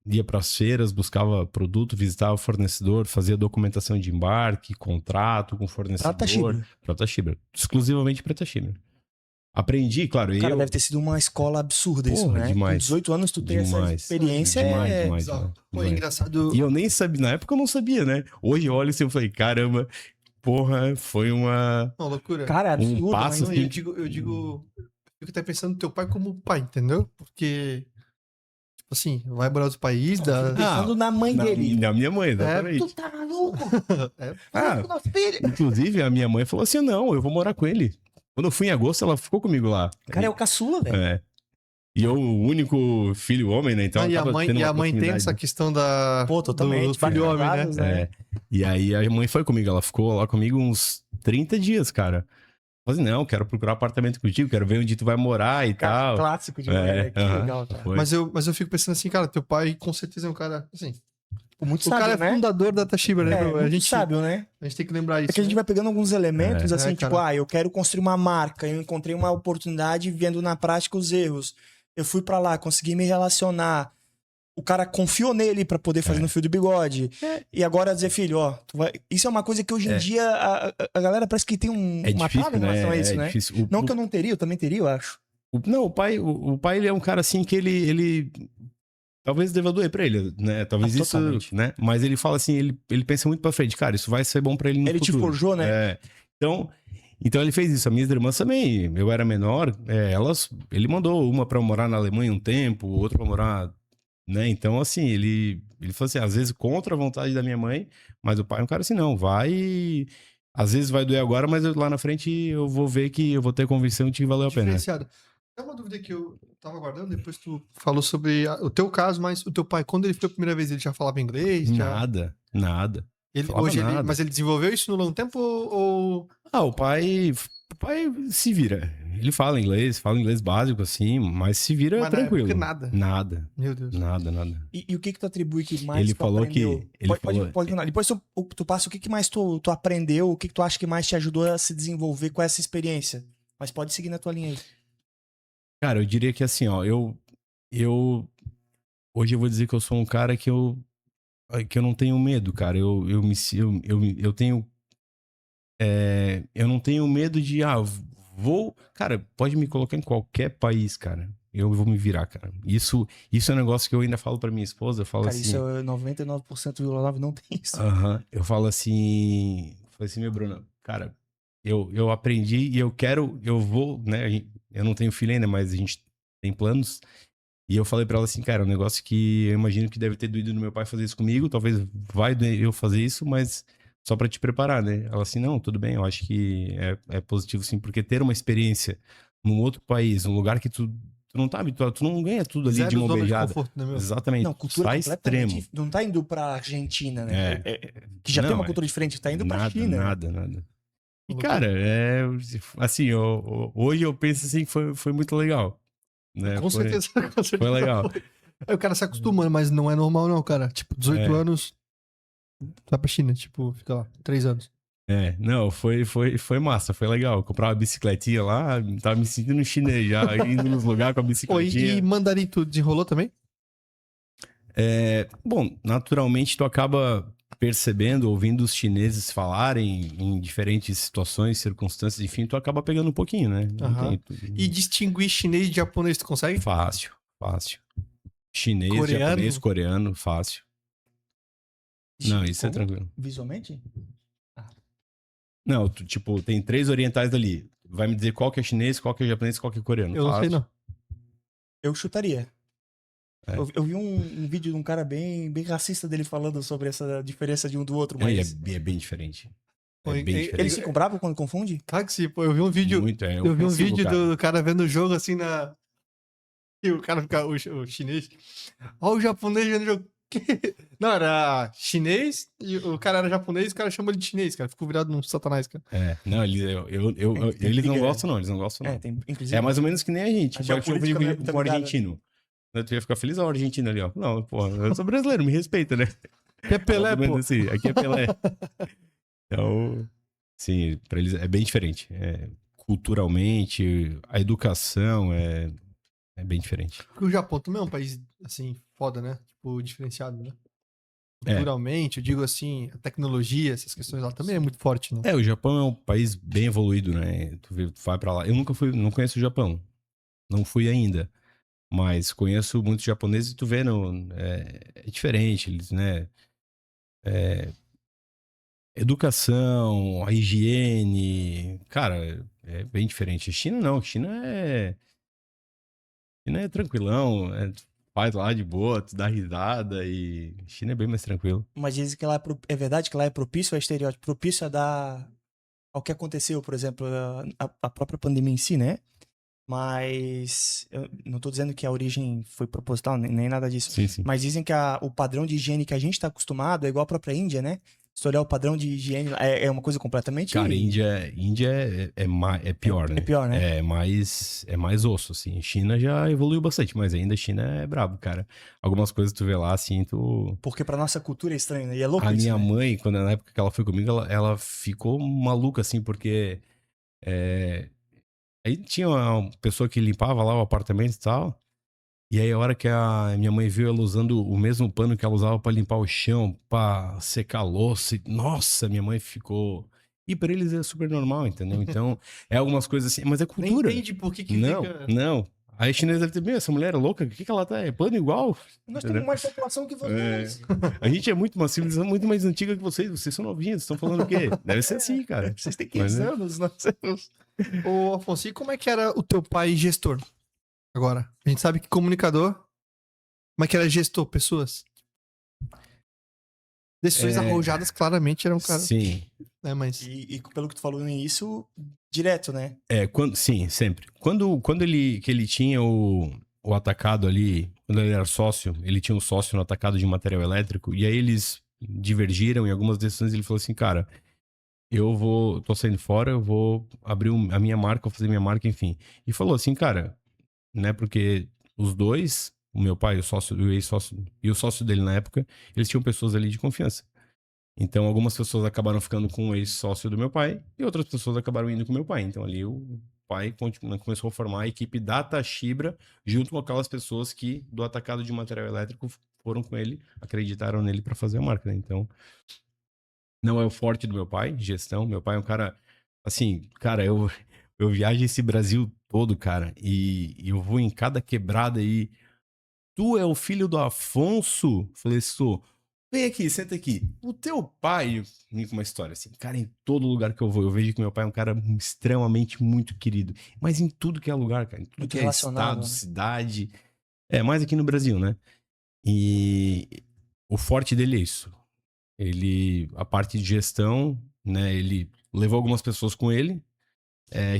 [SPEAKER 3] Ia pras feiras, buscava produto, visitava o fornecedor, fazia documentação de embarque, contrato com fornecedor. Pra Tachibra. Exclusivamente pra Tachibra. Aprendi, claro.
[SPEAKER 1] Cara, deve ter sido uma escola absurda isso, né?
[SPEAKER 3] Demais.
[SPEAKER 1] Com 18 anos tu tem essa experiência.
[SPEAKER 3] Demais.
[SPEAKER 2] Pô, é engraçado.
[SPEAKER 3] E eu nem sabia, na época eu não sabia, né? Hoje eu olho assim e falei, caramba, porra, foi uma
[SPEAKER 2] loucura.
[SPEAKER 1] Cara, absurdo,
[SPEAKER 3] um passo
[SPEAKER 1] mas
[SPEAKER 3] assim.
[SPEAKER 2] Eu fico até pensando no teu pai como pai, entendeu? Porque, tipo assim, vai morar outro país,
[SPEAKER 1] pensando na mãe dele.
[SPEAKER 3] Na minha mãe, exatamente.
[SPEAKER 1] Tu tá maluco?
[SPEAKER 3] Nosso filho. Inclusive, a minha mãe falou assim, não, eu vou morar com ele. Quando eu fui em agosto, ela ficou comigo lá.
[SPEAKER 1] Cara, é o caçula, velho.
[SPEAKER 3] E eu, o único filho homem, né? Então,
[SPEAKER 2] e a mãe tem essa questão
[SPEAKER 1] totalmente,
[SPEAKER 2] do filho homem, né?
[SPEAKER 3] E aí a mãe foi comigo, ela ficou lá comigo uns 30 dias, cara. Eu falei, não, quero procurar apartamento contigo, quero ver onde tu vai morar e tal.
[SPEAKER 1] Clássico de mulher, que legal, cara.
[SPEAKER 2] Mas eu fico pensando assim, cara, teu pai com certeza é um cara, assim...
[SPEAKER 1] Muito sábio,
[SPEAKER 2] cara é fundador da Tachibra, né?
[SPEAKER 1] A gente sábio, né?
[SPEAKER 2] A gente tem que lembrar isso.
[SPEAKER 1] É que a gente vai pegando alguns elementos, assim, tipo, eu quero construir uma marca, eu encontrei uma oportunidade vendo na prática os erros. Eu fui pra lá, consegui me relacionar. O cara confiou nele pra poder fazer no fio do bigode. E agora dizer, filho, ó, isso é uma coisa que hoje em dia a galera parece que tem uma trava em relação a isso, né?
[SPEAKER 3] Difícil.
[SPEAKER 1] Não que eu não teria, eu também teria, eu acho.
[SPEAKER 3] Não, o pai ele é um cara assim que ele talvez deva doer pra ele, né? Talvez isso,
[SPEAKER 1] totalmente.
[SPEAKER 3] né? Mas ele fala assim, ele pensa muito pra frente. Cara, isso vai ser bom pra ele no futuro. Ele te
[SPEAKER 1] forjou, né?
[SPEAKER 3] Então ele fez isso. As minhas irmãs também, eu era menor, ele mandou uma pra morar na Alemanha um tempo, outra pra morar, né? Então, assim, ele falou assim, às vezes contra a vontade da minha mãe, mas o pai é um cara assim, não, vai... Às vezes vai doer agora, mas lá na frente eu vou ver que eu vou ter convicção de que valeu a pena.
[SPEAKER 2] É uma dúvida que eu tava guardando, depois tu falou sobre o teu caso, mas o teu pai, quando ele foi a primeira vez, ele já falava inglês?
[SPEAKER 3] Nada.
[SPEAKER 2] Mas ele desenvolveu isso no longo tempo ou...
[SPEAKER 3] O pai se vira. Ele fala inglês básico, assim, mas se vira tranquilo. Nada.
[SPEAKER 2] Meu Deus.
[SPEAKER 3] Nada.
[SPEAKER 1] E o que tu atribui que mais
[SPEAKER 3] ele
[SPEAKER 1] tu
[SPEAKER 3] falou
[SPEAKER 1] aprendeu? Pode. Depois tu passa o que mais tu aprendeu, o que tu acha que mais te ajudou a se desenvolver com essa experiência. Mas pode seguir na tua linha aí.
[SPEAKER 3] Cara, eu diria que assim, ó, hoje eu vou dizer que eu sou um cara que eu não tenho medo, cara. Eu tenho eu não tenho medo de cara, pode me colocar em qualquer país, cara. Eu vou me virar, cara. Isso é um negócio que eu ainda falo pra minha esposa, eu falo
[SPEAKER 1] cara,
[SPEAKER 3] assim,
[SPEAKER 1] isso é 99,9 não tem isso.
[SPEAKER 3] Eu falo assim, meu Bruno, cara, eu aprendi e eu vou, né? Eu não tenho filho ainda, mas a gente tem planos. E eu falei pra ela assim, cara, é um negócio que eu imagino que deve ter doído no meu pai fazer isso comigo, talvez vai doer eu fazer isso, mas só pra te preparar, né? Ela assim, não, tudo bem, eu acho que é positivo sim, porque ter uma experiência num outro país, um lugar que tu não tá habituado, tu não ganha tudo ali de
[SPEAKER 2] Zero
[SPEAKER 3] mão
[SPEAKER 2] zona de
[SPEAKER 3] beijada.
[SPEAKER 2] conforto, né, meu?
[SPEAKER 3] Exatamente,
[SPEAKER 1] Não,
[SPEAKER 3] tu
[SPEAKER 1] cultura
[SPEAKER 3] sai
[SPEAKER 1] completamente.
[SPEAKER 3] extremo.
[SPEAKER 1] Não tá indo pra Argentina, né? Que já tem
[SPEAKER 3] Não,
[SPEAKER 1] uma cultura diferente, tá indo pra
[SPEAKER 3] nada,
[SPEAKER 1] China.
[SPEAKER 3] nada. E,
[SPEAKER 2] Loucura.
[SPEAKER 3] cara, assim, hoje eu penso assim que foi muito legal, né?
[SPEAKER 2] Com certeza, com certeza.
[SPEAKER 3] Foi legal.
[SPEAKER 2] Aí o cara se acostuma, mas não é normal não, cara. Tipo, 18 anos, vai pra China, tipo, fica lá, 3 anos.
[SPEAKER 3] Não, foi massa, foi legal. Comprar uma bicicletinha lá, tava me sentindo chinês já, indo nos lugares com a
[SPEAKER 2] Pô,
[SPEAKER 3] bicicletinha.
[SPEAKER 2] e mandarim tu desenrolou também?
[SPEAKER 3] Bom, naturalmente tu acaba percebendo, ouvindo os chineses falarem em diferentes situações, circunstâncias, enfim, tu acaba pegando um pouquinho, né? Não
[SPEAKER 2] Aham.
[SPEAKER 3] tem,
[SPEAKER 2] E distinguir chinês de japonês, tu consegue?
[SPEAKER 3] fácil. Chinês,
[SPEAKER 2] Coreano?
[SPEAKER 3] japonês, coreano, fácil. Não, isso é
[SPEAKER 1] Como?
[SPEAKER 3] tranquilo.
[SPEAKER 1] Visualmente?
[SPEAKER 3] Não, tipo, tem 3 orientais ali. Vai me dizer qual que é chinês, qual que é japonês, qual que é coreano.
[SPEAKER 2] Eu não sei, não.
[SPEAKER 1] Eu chutaria.
[SPEAKER 3] É.
[SPEAKER 1] Eu vi um vídeo de um cara bem racista dele falando sobre essa diferença de um do outro,
[SPEAKER 3] E
[SPEAKER 1] mas...
[SPEAKER 3] é bem diferente.
[SPEAKER 2] Pô,
[SPEAKER 3] É bem
[SPEAKER 2] ele-
[SPEAKER 3] diferente.
[SPEAKER 1] Eles ficam bravos quando confunde?
[SPEAKER 2] Táxi, pô, eu vi um vídeo.
[SPEAKER 3] Muito,
[SPEAKER 2] Eu vi um
[SPEAKER 3] ofensivo,
[SPEAKER 2] vídeo
[SPEAKER 3] cara.
[SPEAKER 2] do cara vendo o jogo assim na. E o cara fica. O chinês. Ó, o japonês vendo o jogo. Não, era chinês e o cara era japonês e o cara chama ele de chinês, cara. Ficou virado num satanás, cara.
[SPEAKER 3] Não, eles não
[SPEAKER 1] briga,
[SPEAKER 3] gostam, não. Eles não gostam, não.
[SPEAKER 1] Inclusive...
[SPEAKER 3] É mais ou menos que nem a gente.
[SPEAKER 1] A
[SPEAKER 3] Pode
[SPEAKER 1] geopolítica
[SPEAKER 3] confundir
[SPEAKER 1] não é
[SPEAKER 3] com o
[SPEAKER 1] ligada.
[SPEAKER 3] argentino. Tu ia ficar feliz ao argentino ali, ó. Não, pô, eu sou brasileiro, me respeita, né?
[SPEAKER 2] Que é Pelé,
[SPEAKER 3] Mais ou menos
[SPEAKER 2] pô.
[SPEAKER 3] assim, aqui é Pelé. Então, sim, pra eles é bem diferente. Culturalmente, a educação é bem diferente.
[SPEAKER 2] Porque o Japão também é um país, assim, foda, né? Tipo, diferenciado, né?
[SPEAKER 3] É.
[SPEAKER 2] Culturalmente, eu digo assim, a tecnologia, essas questões lá também é muito forte, né?
[SPEAKER 3] O Japão é um país bem evoluído, né? Tu vai pra lá. Eu nunca fui, não conheço o Japão. Não fui ainda. Mas conheço muitos japoneses e tu vê, é diferente, eles, né? Educação, a higiene, cara, é bem diferente. China não, China é tranquilão, faz lá de boa, tu dá risada e China é bem mais tranquilo.
[SPEAKER 1] Mas dizem que lá é verdade que lá é propício ao estereótipo, propício a dar ao que aconteceu, por exemplo, a própria pandemia em si, né? Mas eu não tô dizendo que a origem foi proposital, nem nada disso.
[SPEAKER 3] Sim, sim.
[SPEAKER 1] Mas dizem que o padrão de higiene que a gente tá acostumado é igual à própria Índia, né? Se tu olhar o padrão de higiene, é uma coisa completamente...
[SPEAKER 3] Cara, Índia é pior, né?
[SPEAKER 1] É pior, né?
[SPEAKER 3] É mais osso, assim. China já evoluiu bastante, mas ainda a China é brabo, cara. Algumas coisas tu vê lá, assim,
[SPEAKER 1] Porque pra nossa cultura é estranho, né? E é louco
[SPEAKER 3] A
[SPEAKER 1] isso,
[SPEAKER 3] minha
[SPEAKER 1] né?
[SPEAKER 3] mãe, na época que ela foi comigo, ela ficou maluca, assim, porque... Aí tinha uma pessoa que limpava lá o apartamento e tal. E aí a hora que a minha mãe viu ela usando o mesmo pano que ela usava pra limpar o chão, pra secar a louça. Nossa, minha mãe ficou... E pra eles é super normal, entendeu? Então, é algumas coisas assim, mas é
[SPEAKER 2] Nem
[SPEAKER 3] cultura.
[SPEAKER 2] entende por que
[SPEAKER 3] Não,
[SPEAKER 2] fica...
[SPEAKER 3] não. Aí a chinesa deve ter, meu, essa mulher é louca, o que ela tá? É pano igual?
[SPEAKER 1] Nós
[SPEAKER 3] Entendeu?
[SPEAKER 1] temos mais população que vocês.
[SPEAKER 3] A gente é muito uma civilização muito mais antiga que vocês são novinhos, estão falando o quê? Deve ser assim, cara.
[SPEAKER 1] Vocês têm
[SPEAKER 3] Mas,
[SPEAKER 1] 15
[SPEAKER 3] né?
[SPEAKER 1] anos, nós temos...
[SPEAKER 2] Ô, Afonso, e como é que era o teu pai gestor? Agora, a gente sabe que comunicador, como é que era gestor, pessoas? Decisões arrojadas, claramente, era um cara,
[SPEAKER 3] Sim.
[SPEAKER 2] né, mas...
[SPEAKER 1] E pelo que tu falou nisso, direto, né?
[SPEAKER 3] Sim, sempre. Quando ele tinha o atacado ali, quando ele era sócio, ele tinha um sócio no atacado de material elétrico, e aí eles divergiram em algumas decisões, ele falou assim, cara, tô saindo fora, eu vou abrir a minha marca, vou fazer minha marca, enfim. E falou assim, cara, né, porque os dois, o meu pai, o sócio, o ex-sócio e o sócio dele na época, eles tinham pessoas ali de confiança. Então, algumas pessoas acabaram ficando com o ex-sócio do meu pai e outras pessoas acabaram indo com o meu pai. Então, ali o pai começou a formar a equipe da Tachibra junto com aquelas pessoas que, do atacado de material elétrico, foram com ele, acreditaram nele para fazer a marca, né? Então, não é o forte do meu pai, gestão. Meu pai é um cara, assim, cara, eu viajo esse Brasil todo, cara, e eu vou em cada quebrada aí. Tu é o filho do Afonso? Falei, sou. Vem aqui, senta aqui. O teu pai, vem com uma história assim, cara, em todo lugar que eu vou, eu vejo que meu pai é um cara extremamente muito querido. Mas em tudo que é lugar, cara, em tudo
[SPEAKER 1] Muito
[SPEAKER 3] que é
[SPEAKER 1] relacionado,
[SPEAKER 3] estado,
[SPEAKER 1] né?
[SPEAKER 3] cidade. Mais aqui no Brasil, né? E o forte dele é isso. A parte de gestão, né? Ele levou algumas pessoas com ele,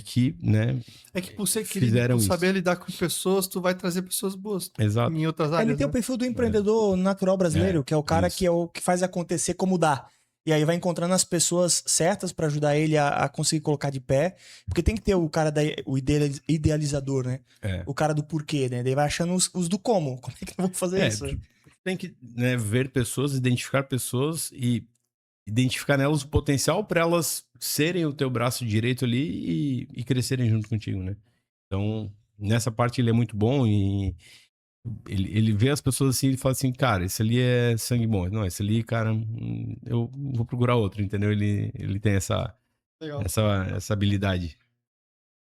[SPEAKER 3] que, né?
[SPEAKER 2] É que por ser querido,
[SPEAKER 3] Fizeram
[SPEAKER 2] por
[SPEAKER 3] isso.
[SPEAKER 2] saber lidar com pessoas, tu vai trazer pessoas boas
[SPEAKER 3] Exato.
[SPEAKER 2] em outras
[SPEAKER 1] Ele
[SPEAKER 2] áreas,
[SPEAKER 1] tem o
[SPEAKER 2] né?
[SPEAKER 1] perfil do empreendedor natural brasileiro, que é o cara
[SPEAKER 3] isso.
[SPEAKER 1] que é o que faz acontecer como dá. E aí vai encontrando as pessoas certas pra ajudar ele a conseguir colocar de pé. Porque tem que ter o cara o idealizador, né? O cara do porquê, né? Daí vai achando os do como. Como é que eu vou fazer isso?
[SPEAKER 3] Tu tem que, né, ver pessoas, identificar pessoas e identificar nelas o potencial para elas serem o teu braço direito ali e crescerem junto contigo, né? Então, nessa parte ele é muito bom e ele vê as pessoas assim e fala assim, cara, esse ali é sangue bom. Não, esse ali, cara, eu vou procurar outro, entendeu? Ele tem
[SPEAKER 2] Legal.
[SPEAKER 3] essa habilidade.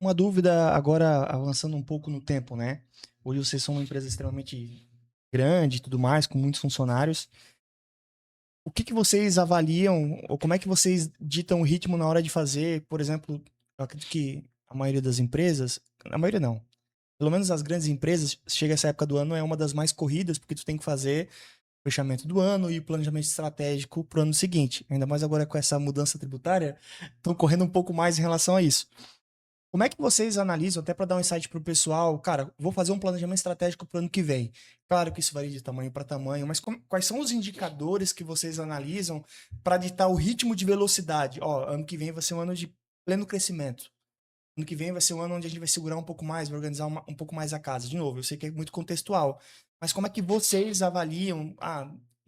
[SPEAKER 1] Uma dúvida agora, avançando um pouco no tempo, né? Hoje vocês são uma empresa extremamente grande e tudo mais, com muitos funcionários. O que vocês avaliam, ou como é que vocês ditam o ritmo na hora de fazer, por exemplo, eu acredito que a maioria das empresas, a maioria não, pelo menos as grandes empresas, chega essa época do ano, é uma das mais corridas, porque tu tem que fazer o fechamento do ano e o planejamento estratégico pro ano seguinte. Ainda mais agora com essa mudança tributária, estão correndo um pouco mais em relação a isso. Como é que vocês analisam, até para dar um insight para o pessoal, cara, vou fazer um planejamento estratégico para o ano que vem. Claro que isso varia de tamanho para tamanho, mas quais são os indicadores que vocês analisam para ditar o ritmo de velocidade? Ó, ano que vem vai ser um ano de pleno crescimento. Ano que vem vai ser um ano onde a gente vai segurar um pouco mais, vai organizar um pouco mais a casa. De novo, eu sei que é muito contextual, mas como é que vocês avaliam,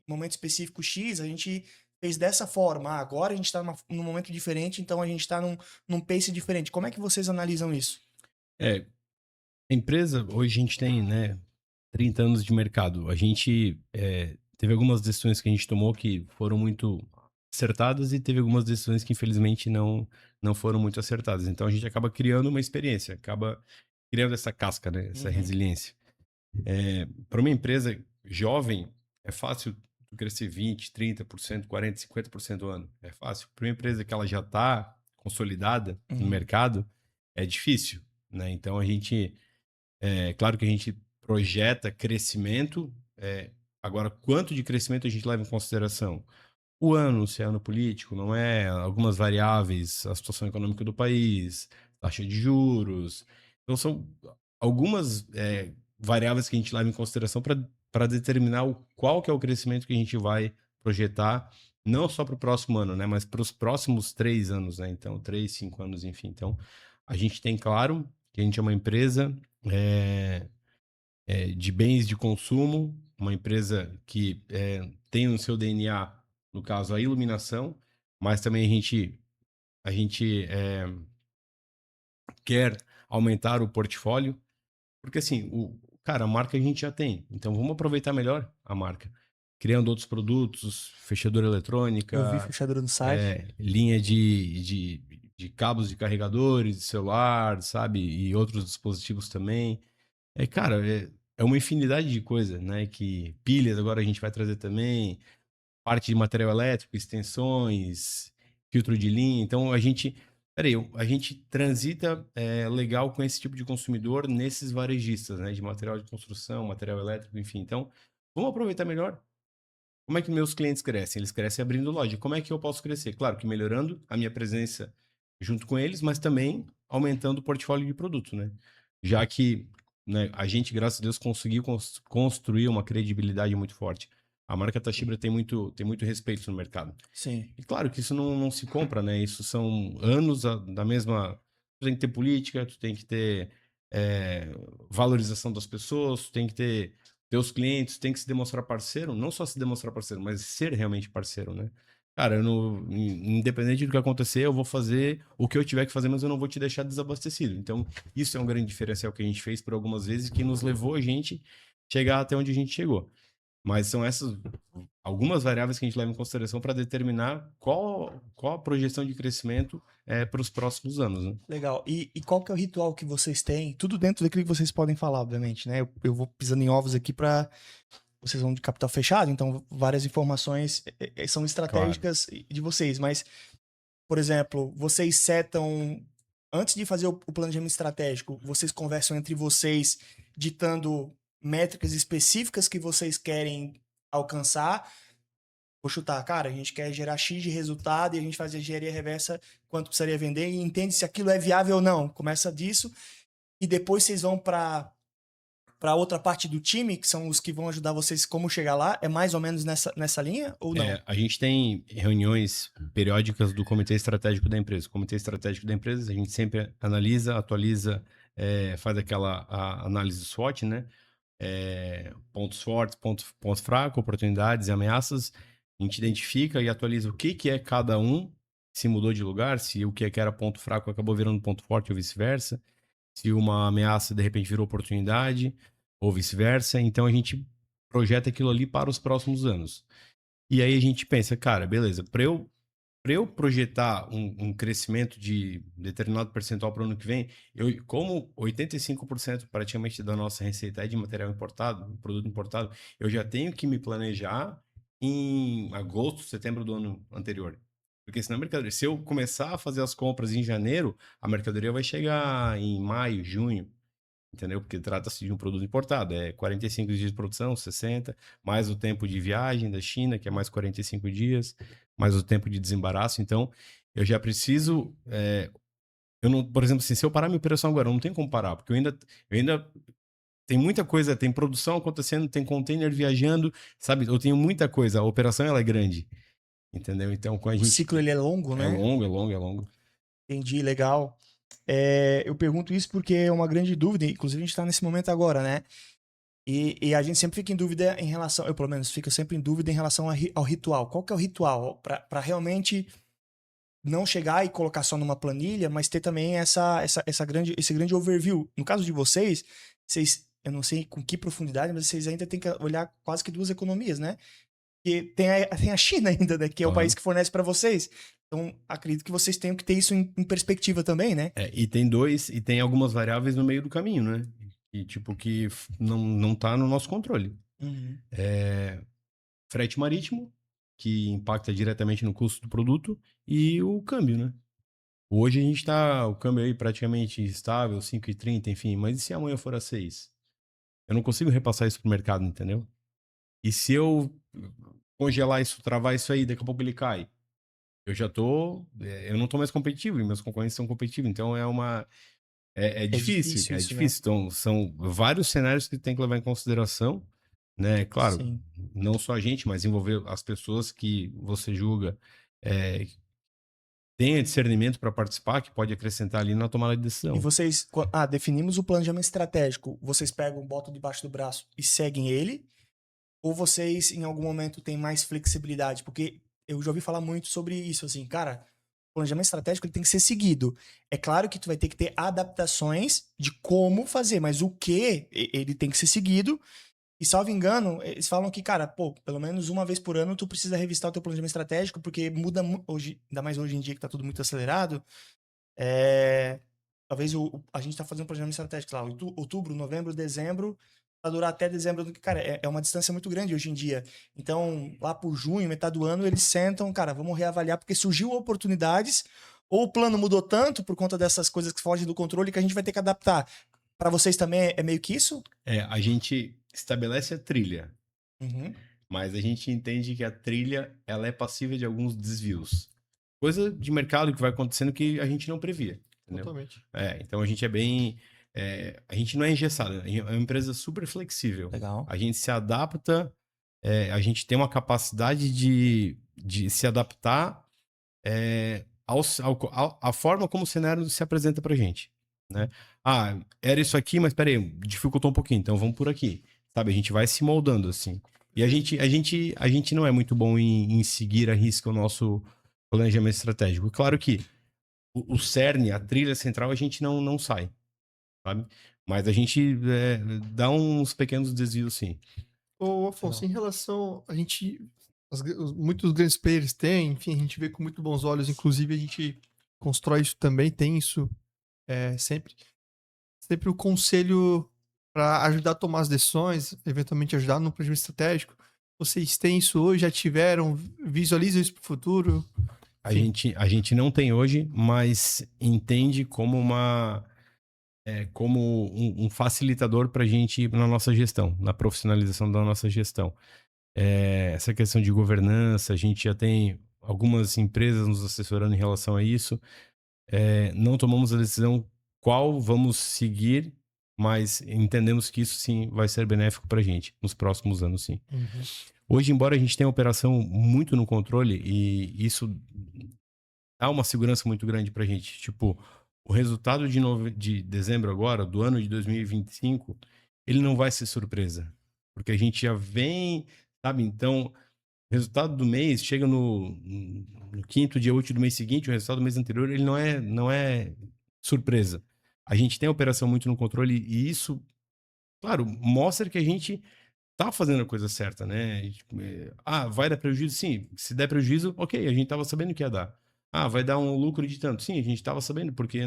[SPEAKER 1] no momento específico X, a gente fez dessa forma, agora a gente está num momento diferente, então a gente está num pace diferente. Como é que vocês analisam isso?
[SPEAKER 3] A empresa, hoje a gente tem, né, 30 anos de mercado. A gente teve algumas decisões que a gente tomou que foram muito acertadas e teve algumas decisões que infelizmente não foram muito acertadas. Então a gente acaba criando uma experiência, acaba criando essa casca, né, essa resiliência. Para uma empresa jovem, é fácil tu crescer 20, 30%, 40%, 50% ao ano. É fácil. Para uma empresa que ela já está consolidada no mercado, é difícil, né? Então a gente, claro que a gente projeta crescimento. Agora, quanto de crescimento a gente leva em consideração? O ano, se é ano político, não é? Algumas variáveis, a situação econômica do país, taxa de juros. Então, são algumas variáveis que a gente leva em consideração para determinar qual que é o crescimento que a gente vai projetar, não só para o próximo ano, né? Mas para os próximos 3 anos, né? Então, 3, 5 anos, enfim. Então, a gente tem claro que a gente é uma empresa de bens de consumo, uma empresa que tem no seu DNA, no caso, a iluminação, mas também a gente quer aumentar o portfólio, porque assim, cara, a marca a gente já tem, então vamos aproveitar melhor a marca, criando outros produtos, fechadura
[SPEAKER 1] Eu vi
[SPEAKER 3] eletrônica,
[SPEAKER 1] fechadura no site.
[SPEAKER 3] linha de cabos de carregadores, de celular, sabe, e outros dispositivos também. Cara, é uma infinidade de coisas, né? Que pilhas agora a gente vai trazer também, parte de material elétrico, extensões, filtro de linha. Então a gente transita legal com esse tipo de consumidor nesses varejistas, né? De material de construção, material elétrico, enfim. Então, vamos aproveitar melhor. Como é que meus clientes crescem? Eles crescem abrindo loja. Como é que eu posso crescer? Claro que melhorando a minha presença junto com eles, mas também aumentando o portfólio de produto, né? Já que, né, a gente, graças a Deus, conseguiu construir uma credibilidade muito forte. A marca Tachibra tem muito respeito no mercado.
[SPEAKER 1] Sim.
[SPEAKER 3] E claro que isso não se compra, né? Isso são anos da mesma... Tu tem que ter política, tu tem que ter valorização das pessoas, tu tem que ter teus clientes, tem que se demonstrar parceiro, não só se demonstrar parceiro, mas ser realmente parceiro, né? Cara, independente do que acontecer, eu vou fazer o que eu tiver que fazer, mas eu não vou te deixar desabastecido. Então, isso é um grande diferencial que a gente fez por algumas vezes, que nos levou a gente chegar até onde a gente chegou. Mas são essas algumas variáveis que a gente leva em consideração para determinar qual a projeção de crescimento para os próximos anos, né?
[SPEAKER 1] Legal. E qual que é o ritual que vocês têm? Tudo dentro daquilo que vocês podem falar, obviamente, né? Eu vou pisando em ovos aqui para vocês vão de capital fechado, então várias informações são estratégicas de vocês, mas, por exemplo, vocês setam, antes de fazer o planejamento estratégico, vocês conversam entre vocês, ditando métricas específicas que vocês querem alcançar. Vou chutar, cara, a gente quer gerar X de resultado e a gente faz a engenharia reversa, quanto precisaria vender e entende se aquilo é viável ou não. Começa disso e depois vocês vão para outra parte do time, que são os que vão ajudar vocês como chegar lá. É mais ou menos nessa linha ou não?
[SPEAKER 3] A gente tem reuniões periódicas do Comitê Estratégico da empresa. O Comitê Estratégico da empresa, a gente sempre analisa, atualiza, faz aquela análise SWOT, né? Pontos fortes, pontos fracos, oportunidades e ameaças. A gente identifica e atualiza o que é cada um, se mudou de lugar, se o que era ponto fraco acabou virando ponto forte ou vice-versa, se uma ameaça de repente virou oportunidade ou vice-versa. Então a gente projeta aquilo ali para os próximos anos. E aí a gente pensa, cara, beleza, para eu projetar um crescimento de determinado percentual para o ano que vem, como 85% praticamente da nossa receita é de material importado, produto importado, eu já tenho que me planejar em agosto, setembro do ano anterior. Porque senão a mercadoria, se eu começar a fazer as compras em janeiro, a mercadoria vai chegar em maio, junho, entendeu? Porque trata-se de um produto importado, 45 dias de produção, 60, mais o tempo de viagem da China, que é mais 45 dias, mais o tempo de desembaraço. Então, eu já preciso, eu não, por exemplo, assim, se eu parar minha operação agora, eu não tenho como parar, porque eu ainda tem muita coisa, tem produção acontecendo, tem container viajando, sabe? Eu tenho muita coisa, a operação ela é grande, entendeu? Então, com a
[SPEAKER 1] O
[SPEAKER 3] gente
[SPEAKER 1] ciclo ele é longo,
[SPEAKER 3] é
[SPEAKER 1] né?
[SPEAKER 3] longo, é longo, é longo.
[SPEAKER 1] Entendi, legal. Eu pergunto isso porque é uma grande dúvida, inclusive a gente está nesse momento agora, né? E a gente sempre fica em dúvida em relação, eu pelo menos fico sempre em dúvida em relação ao ritual. Qual que é o ritual? Para realmente não chegar e colocar só numa planilha, mas ter também esse grande overview. No caso de vocês, eu não sei com que profundidade, mas vocês ainda têm que olhar quase que duas economias, né? Porque tem a China ainda, né? Que é o país
[SPEAKER 3] Claro.
[SPEAKER 1] que fornece para vocês. Então, acredito que vocês tenham que ter isso em perspectiva também, né?
[SPEAKER 3] E tem algumas variáveis no meio do caminho, né? E tipo, não tá no nosso controle.
[SPEAKER 1] Uhum.
[SPEAKER 3] Frete marítimo, que impacta diretamente no custo do produto, e o câmbio, né? Hoje a gente tá, o câmbio aí praticamente estável, 5,30, enfim, mas e se amanhã for a 6? Eu não consigo repassar isso pro mercado, entendeu? E se eu congelar isso, travar isso aí, daqui a pouco ele cai. Eu não tô mais competitivo, e meus concorrentes são competitivos, então é
[SPEAKER 1] É
[SPEAKER 3] difícil,
[SPEAKER 1] difícil
[SPEAKER 3] é
[SPEAKER 1] isso, né?
[SPEAKER 3] difícil. Então, são vários cenários que tem que levar em consideração, né? Claro,
[SPEAKER 1] Sim.
[SPEAKER 3] não só a gente, mas envolver as pessoas que você julga tenha discernimento para participar, que pode acrescentar ali na tomada de
[SPEAKER 1] E
[SPEAKER 3] decisão.
[SPEAKER 1] vocês, definimos o planejamento estratégico. Vocês pegam, botam debaixo do braço e seguem ele? Ou vocês, em algum momento, têm mais flexibilidade? Porque eu já ouvi falar muito sobre isso, assim, cara, o planejamento estratégico ele tem que ser seguido. É claro que tu vai ter que ter adaptações de como fazer, mas o que ele tem que ser seguido. E, salvo engano, eles falam que, cara, pô, pelo menos uma vez por ano tu precisa revistar o teu planejamento estratégico, porque muda hoje, ainda mais hoje em dia que tá tudo muito acelerado. É, talvez a gente tá fazendo um planejamento estratégico lá, outubro, novembro, dezembro, para durar até dezembro, cara, é uma distância muito grande hoje em dia. Então, lá por junho, metade do ano, eles sentam, cara, vamos reavaliar, porque surgiu oportunidades, ou o plano mudou tanto por conta dessas coisas que fogem do controle que a gente vai ter que adaptar. Para vocês também é meio que isso?
[SPEAKER 3] A gente estabelece a trilha,
[SPEAKER 1] Uhum.
[SPEAKER 3] mas a gente entende que a trilha ela é passível de alguns desvios. Coisa de mercado que vai acontecendo que a gente não previa, entendeu?
[SPEAKER 2] Totalmente.
[SPEAKER 3] Então a gente é bem. A gente não é engessado, é uma empresa super flexível.
[SPEAKER 1] Legal.
[SPEAKER 3] A gente se adapta, a gente tem uma capacidade de se adaptar à forma como o cenário se apresenta pra gente, né? Ah, era isso aqui, mas peraí, dificultou um pouquinho, então vamos por aqui, sabe? A gente vai se moldando assim. E a gente não é muito bom em seguir a risca o nosso planejamento estratégico. Claro que o cerne, a trilha central, a gente não sai, sabe? Mas a gente dá uns pequenos desvios, sim.
[SPEAKER 2] Ô, Afonso,
[SPEAKER 1] Legal.
[SPEAKER 2] em relação. A gente. Muitos grandes players têm, enfim, a gente vê com muito bons olhos, inclusive a gente constrói isso também, tem isso sempre. Sempre o conselho para ajudar a tomar as decisões, eventualmente ajudar no planejamento estratégico. Vocês têm isso hoje, já tiveram, visualizam isso para o futuro? Enfim.
[SPEAKER 3] A gente não tem hoje, mas entende como como um facilitador para a gente na nossa gestão, na profissionalização da nossa gestão. Essa questão de governança, a gente já tem algumas empresas nos assessorando em relação a isso. Não tomamos a decisão qual vamos seguir, mas entendemos que isso sim vai ser benéfico para a gente nos próximos anos, sim.
[SPEAKER 2] Uhum.
[SPEAKER 3] Hoje, embora a gente tenha operação muito no controle, e isso dá uma segurança muito grande para a gente, tipo, o resultado de dezembro agora, do ano de 2025, ele não vai ser surpresa, porque a gente já vem, sabe? Então, o resultado do mês chega no quinto dia útil do mês seguinte, o resultado do mês anterior, ele não é surpresa. A gente tem a operação muito no controle e isso, claro, mostra que a gente tá fazendo a coisa certa, né? E, tipo, vai dar prejuízo? Sim. Se der prejuízo, ok, a gente tava sabendo que ia dar. Vai dar um lucro de tanto? Sim, a gente tava sabendo, porque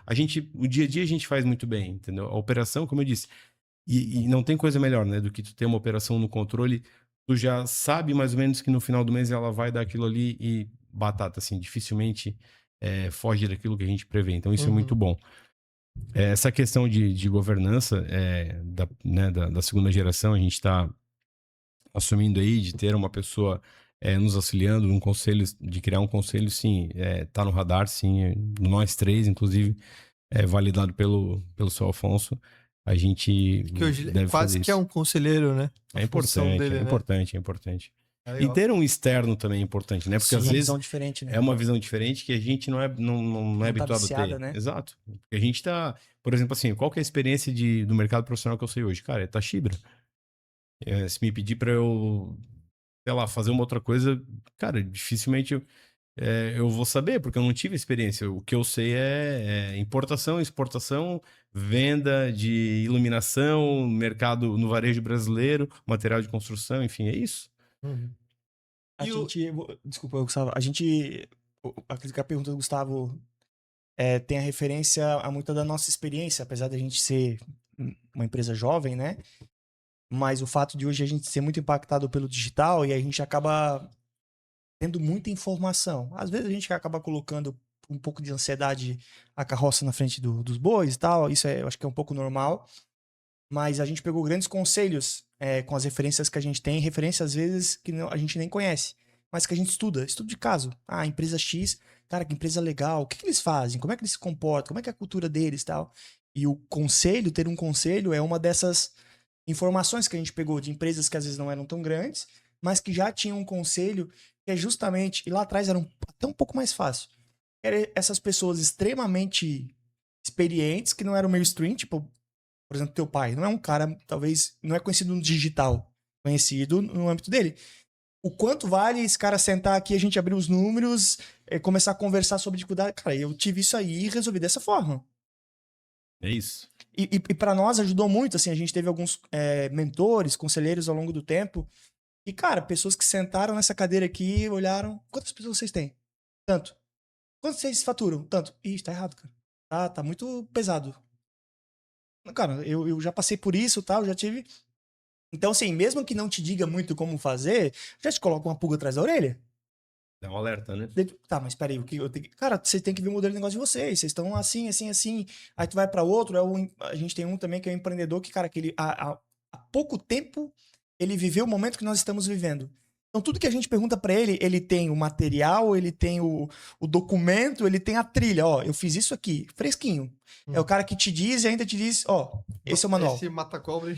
[SPEAKER 3] a gente, o dia a dia a gente faz muito bem, entendeu? A operação, como eu disse, e não tem coisa melhor, né, do que tu ter uma operação no controle, tu já sabe mais ou menos que no final do mês ela vai dar aquilo ali e batata, assim, dificilmente foge daquilo que a gente prevê. Então isso é muito bom. Essa questão de governança da segunda geração, a gente está assumindo aí de ter uma pessoa nos auxiliando num conselho, de criar um conselho, sim, tá no radar, sim, nós três, inclusive, validado pelo seu Afonso, a gente
[SPEAKER 2] Que hoje
[SPEAKER 3] deve
[SPEAKER 2] quase
[SPEAKER 3] fazer
[SPEAKER 2] que é
[SPEAKER 3] isso.
[SPEAKER 2] um conselheiro, né?
[SPEAKER 3] É
[SPEAKER 2] A função
[SPEAKER 3] importante,
[SPEAKER 2] dele,
[SPEAKER 3] é
[SPEAKER 2] né?
[SPEAKER 3] importante, é importante.
[SPEAKER 2] Aí,
[SPEAKER 3] E
[SPEAKER 2] ó.
[SPEAKER 3] ter um externo também é importante, né? Porque
[SPEAKER 1] Sim,
[SPEAKER 3] às
[SPEAKER 1] uma
[SPEAKER 3] vezes
[SPEAKER 1] visão diferente, né?
[SPEAKER 3] é uma visão diferente que a gente não é
[SPEAKER 1] Não tá
[SPEAKER 3] habituado a
[SPEAKER 1] viciada,
[SPEAKER 3] ter.
[SPEAKER 1] né?
[SPEAKER 3] Exato. Porque a gente tá, por exemplo, assim, qual que é a experiência do mercado profissional que eu sei hoje? Cara, é Tachibra. Se me pedir para eu, sei lá, fazer uma outra coisa, cara, dificilmente eu vou saber, porque eu não tive experiência. O que eu sei é importação, exportação, venda de iluminação, mercado no varejo brasileiro, material de construção, enfim, é isso.
[SPEAKER 2] Uhum.
[SPEAKER 1] A
[SPEAKER 2] E o-
[SPEAKER 1] gente. Desculpa, Gustavo. Acredito que a pergunta do Gustavo tem a referência a muita da nossa experiência, apesar da gente ser uma empresa jovem, né? Mas o fato de hoje a gente ser muito impactado pelo digital e a gente acaba tendo muita informação. Às vezes a gente acaba colocando um pouco de ansiedade a carroça na frente dos bois e tal. Isso eu acho que é um pouco normal. Mas a gente pegou grandes conselhos com as referências que a gente tem, referências às vezes que a gente nem conhece, mas que a gente estudo de caso. Empresa X, cara, que empresa legal, o que eles fazem, como é que eles se comportam, como é que é a cultura deles e tal. E o conselho, ter um conselho é uma dessas informações que a gente pegou de empresas que às vezes não eram tão grandes, mas que já tinham um conselho que é justamente, e lá atrás era até um pouco mais fácil. Eram essas pessoas extremamente experientes, que não eram mainstream, tipo, por exemplo, teu pai, não é um cara, talvez, não é conhecido no digital, conhecido no âmbito dele. O quanto vale esse cara sentar aqui, a gente abrir os números, começar a conversar sobre dificuldade? Cara, eu tive isso aí e resolvi dessa forma.
[SPEAKER 3] É isso.
[SPEAKER 1] E para nós ajudou muito, assim, a gente teve alguns mentores, conselheiros ao longo do tempo. E, cara, pessoas que sentaram nessa cadeira aqui e olharam, quantas pessoas vocês têm? Tanto. Quanto vocês faturam? Tanto. Ih, tá errado, cara. Tá muito pesado. Cara, eu já passei por isso, tal, já tive. Então, assim, mesmo que não te diga muito como fazer, já te coloca uma pulga atrás da orelha.
[SPEAKER 3] Dá um alerta, né?
[SPEAKER 1] Tá, mas peraí, o que eu tenho que... Cara, você tem que ver o modelo de negócio de vocês. Vocês estão assim, assim, assim. Aí tu vai pra outro, a gente tem um também que é um empreendedor que, cara, que ele há pouco tempo ele viveu o momento que nós estamos vivendo. Então, tudo que a gente pergunta pra ele, ele tem o material, ele tem o documento, ele tem a trilha. Ó, eu fiz isso aqui, fresquinho. É o cara que te diz e ainda te diz, ó, esse é o manual.
[SPEAKER 2] Esse mata-cobra.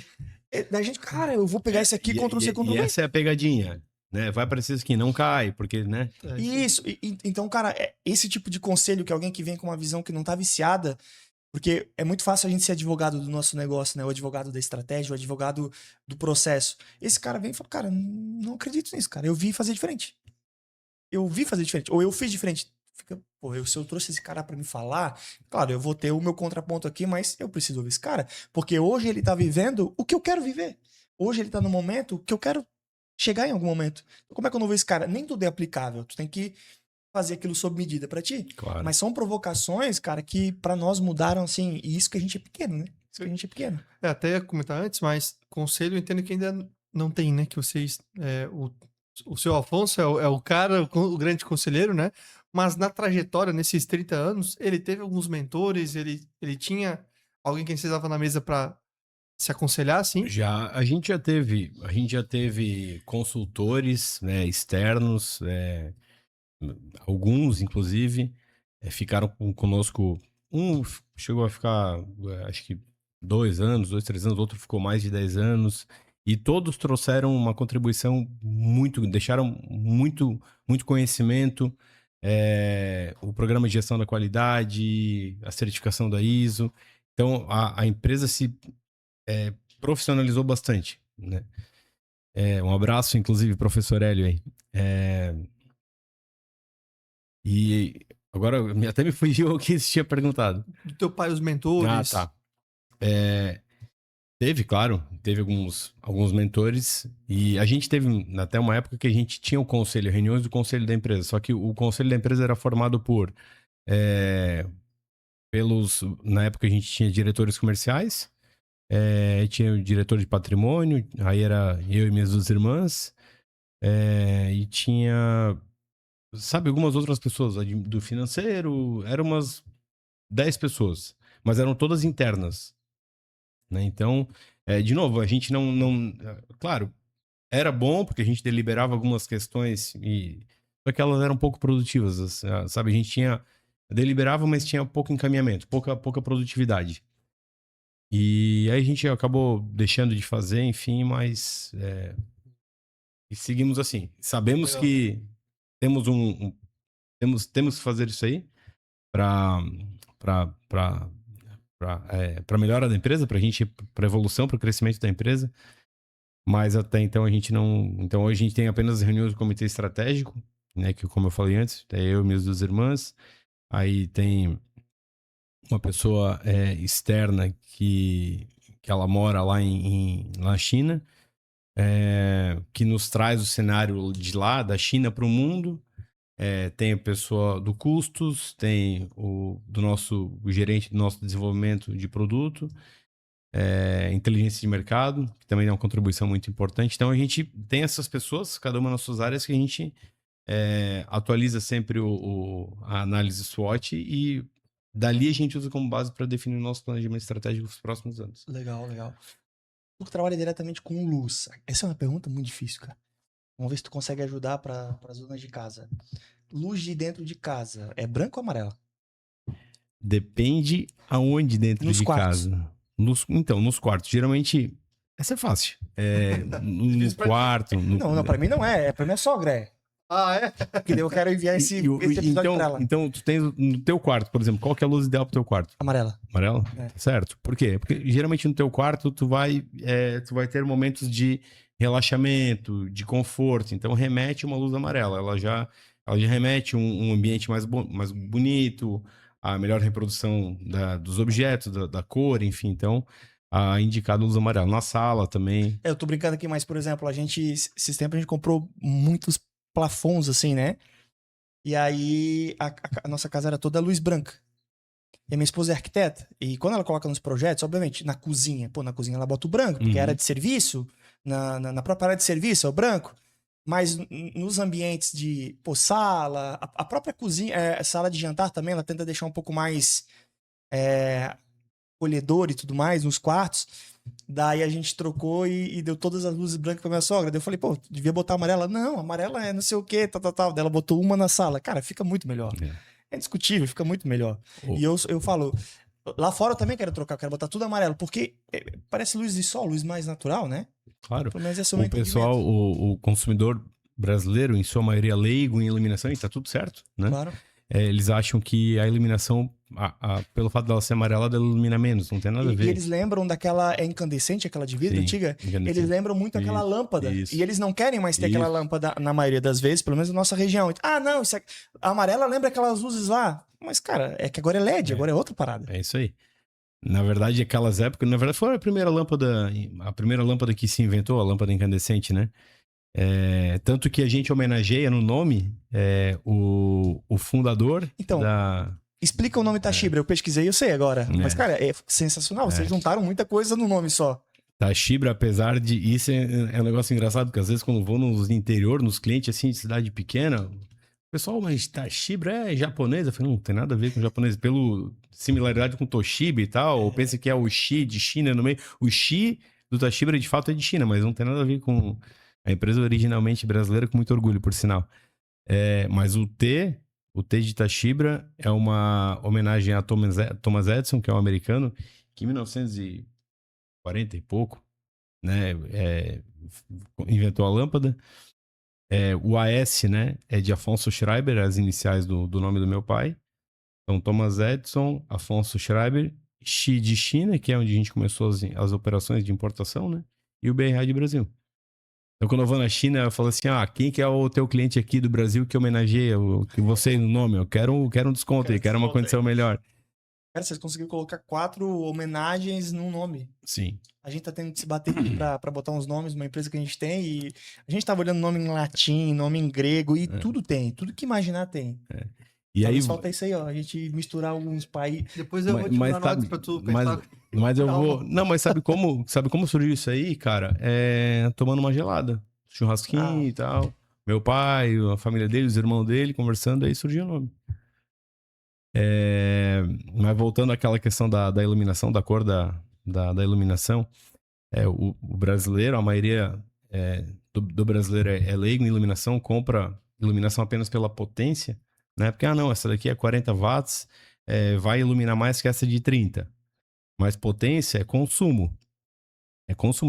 [SPEAKER 1] Da gente, cara, eu vou pegar esse aqui, Ctrl-C,
[SPEAKER 3] E
[SPEAKER 1] Ctrl-V.
[SPEAKER 3] essa é a pegadinha, né? Vai aparecer isso aqui, não cai, porque, né?
[SPEAKER 1] Isso. Então, cara, esse tipo de conselho que alguém que vem com uma visão que não tá viciada, porque é muito fácil a gente ser advogado do nosso negócio, né? O advogado da estratégia, o advogado do processo. Esse cara vem e fala, cara, não acredito nisso, cara. Eu vi fazer diferente. Eu vi fazer diferente. Ou eu fiz diferente. Fica, pô, se eu trouxe esse cara pra me falar, claro, eu vou ter o meu contraponto aqui, mas eu preciso ouvir esse cara. Porque hoje ele tá vivendo o que eu quero viver. Hoje ele tá no momento que eu quero chegar em algum momento. Como é que eu não vou esse cara? Nem tudo é aplicável. Tu tem que fazer aquilo sob medida pra ti.
[SPEAKER 3] Claro.
[SPEAKER 1] Mas são provocações, cara, que pra nós mudaram, assim, e isso que a gente é pequeno, né? Isso que a gente é pequeno.
[SPEAKER 2] Até ia comentar antes, mas conselho eu entendo que ainda não tem, né? Que vocês. O seu Afonso é o cara, o grande conselheiro, né? Mas na trajetória, nesses 30 anos, ele teve alguns mentores, ele tinha Alguém que vocês estavam na mesa pra se aconselhar, assim?
[SPEAKER 3] A gente já teve consultores, né, externos, alguns, inclusive, ficaram conosco. Um chegou a ficar, acho que 2 anos, 3 anos, outro ficou mais de 10 anos. E todos trouxeram uma contribuição deixaram muito conhecimento, o programa de gestão da qualidade, a certificação da ISO. Então, a empresa se profissionalizou bastante, né? Um abraço, inclusive, professor Hélio aí. E agora até me fugiu o que você tinha perguntado.
[SPEAKER 2] Do teu pai, os mentores.
[SPEAKER 3] Ah, tá. Teve alguns mentores, e a gente teve até uma época que a gente tinha o conselho, reuniões do conselho da empresa, só que o conselho da empresa era formado na época a gente tinha diretores comerciais, tinha o diretor de patrimônio, aí era eu e minhas 2 irmãs, e tinha, sabe, algumas outras pessoas do financeiro, eram umas 10 pessoas, mas eram todas internas, né? Então, de novo, a gente não... Claro, era bom porque a gente deliberava algumas questões, só que elas eram pouco produtivas, sabe? A gente deliberava, mas tinha pouco encaminhamento, pouca produtividade. E aí a gente acabou deixando de fazer, enfim, mas... e seguimos assim. Sabemos que temos temos que fazer isso aí para melhora da empresa, para evolução, para o crescimento da empresa. Mas até então a gente não... Então hoje a gente tem apenas reuniões do comitê estratégico, né, que como eu falei antes, eu e minhas 2 irmãs. Aí tem uma pessoa externa que ela mora lá na China, que nos traz o cenário de lá, da China para o mundo. Tem a pessoa do custos, tem o gerente do nosso desenvolvimento de produto, inteligência de mercado, que também é uma contribuição muito importante. Então a gente tem essas pessoas, cada uma nas suas áreas, que a gente atualiza sempre a análise SWOT, e dali a gente usa como base para definir o nosso planejamento estratégico para os próximos anos.
[SPEAKER 1] Legal, legal. Tu trabalha diretamente com luz. Essa é uma pergunta muito difícil, cara. Vamos ver se tu consegue ajudar para as zonas de casa. Luz de dentro de casa, é branca ou amarela?
[SPEAKER 3] Depende aonde dentro
[SPEAKER 1] Nos
[SPEAKER 3] de
[SPEAKER 1] quartos.
[SPEAKER 3] casa. Nos quartos. Geralmente, essa é fácil. No quarto.
[SPEAKER 1] Não, pra mim não é. Pra minha sogra é.
[SPEAKER 2] Ah, é?
[SPEAKER 1] Porque daí eu quero enviar esse episódio pra ela.
[SPEAKER 3] Então, tu tens no teu quarto, por exemplo, qual que é a luz ideal pro teu quarto?
[SPEAKER 1] Amarela.
[SPEAKER 3] Amarela?
[SPEAKER 1] É.
[SPEAKER 3] Certo. Por quê? Porque geralmente no teu quarto tu vai ter momentos de relaxamento, de conforto. Então remete uma luz amarela. Ela já remete um ambiente mais bonito, a melhor reprodução dos objetos, da cor, enfim. Então, a indicada luz amarela. Na sala também.
[SPEAKER 1] Eu tô brincando aqui, mas, por exemplo, esses tempos a gente comprou muitos plafons, assim, né? E aí a nossa casa era toda luz branca. E a minha esposa é arquiteta. E quando ela coloca nos projetos, obviamente, na cozinha ela bota o branco, porque era de serviço. Na própria área de serviço é o branco. Mas nos ambientes de sala, a própria cozinha, sala de jantar também, ela tenta deixar um pouco mais acolhedor e tudo mais, nos quartos. Daí a gente trocou e deu todas as luzes brancas pra minha sogra. Daí eu falei, devia botar amarela. Não, amarela é não sei o quê, tal. Daí ela botou uma na sala. Cara, fica muito melhor. É discutível, fica muito melhor. E eu falo, lá fora eu também quero trocar, eu quero botar tudo amarelo, porque parece luz de sol, luz mais natural, né?
[SPEAKER 3] Claro.
[SPEAKER 1] Pelo menos esse é o meu
[SPEAKER 3] o pessoal, o consumidor brasileiro, em sua maioria leigo em iluminação, e tá tudo certo, né?
[SPEAKER 1] Claro.
[SPEAKER 3] Eles acham que a iluminação, pelo fato dela ser amarela, ela ilumina menos, não tem nada a ver.
[SPEAKER 1] E eles lembram daquela, incandescente, aquela de vidro antiga?
[SPEAKER 3] Incandescente.
[SPEAKER 1] Eles lembram muito aquela lâmpada.
[SPEAKER 3] Isso.
[SPEAKER 1] E eles não querem mais ter aquela lâmpada, na maioria das vezes, pelo menos na nossa região. Não, a amarela lembra aquelas luzes lá. Mas, cara, é que agora é LED, agora é outra parada.
[SPEAKER 3] É isso aí. Na verdade, aquelas épocas, foi a primeira lâmpada que se inventou, a lâmpada incandescente, né? Tanto que a gente homenageia no nome o fundador
[SPEAKER 1] Explica o nome Tachibra, eu pesquisei, eu sei agora. Mas, cara, é sensacional, vocês juntaram muita coisa no nome só.
[SPEAKER 3] Tachibra, apesar de... Isso é um negócio engraçado, porque às vezes quando vou nos interior, nos clientes, assim, de cidade pequena, Pessoal, mas Toshiba é japonês? Eu falei, não tem nada a ver com japonês. Pelo similaridade com Toshiba e tal, ou pensa que é o Xi de China no meio. O Xi do Toshiba, de fato, é de China, mas não tem nada a ver com a empresa originalmente brasileira, com muito orgulho, por sinal. Mas o T de Toshiba é uma homenagem a Thomas Edison, que é um americano, que em 1940 e pouco, né, inventou a lâmpada. O AS, né, é de Afonso Schreiber, as iniciais do nome do meu pai. Então, Thomas Edison, Afonso Schreiber, Xi de China, que é onde a gente começou as operações de importação, né? E o BRA de Brasil. Então, quando eu vou na China, eu falo assim, quem que é o teu cliente aqui do Brasil que homenageia que você no nome? Eu quero um desconto aí, quero uma condição melhor.
[SPEAKER 1] Cara, vocês conseguiram colocar 4 homenagens num nome.
[SPEAKER 3] Sim.
[SPEAKER 1] A gente tá tendo que se bater aqui pra botar uns nomes numa empresa que a gente tem e a gente tava olhando nome em latim, nome em grego e tudo tem. Tudo que imaginar tem.
[SPEAKER 3] E
[SPEAKER 1] Talvez
[SPEAKER 3] aí
[SPEAKER 1] falta isso aí, ó. A gente misturar alguns países.
[SPEAKER 2] Depois eu vou te mandar notas pra tu pensar.
[SPEAKER 3] Mas eu vou... Não, mas sabe como surgiu isso aí, cara? Tomando uma gelada. Churrasquinho e tal. Meu pai, a família dele, os irmãos dele, conversando, aí surgiu o nome. Mas voltando àquela questão da iluminação, da cor da iluminação, o brasileiro, a maioria do brasileiro é leigo em iluminação, compra iluminação apenas pela potência, né? Porque, não, essa daqui é 40 watts, vai iluminar mais que essa de 30. Mas potência é consumo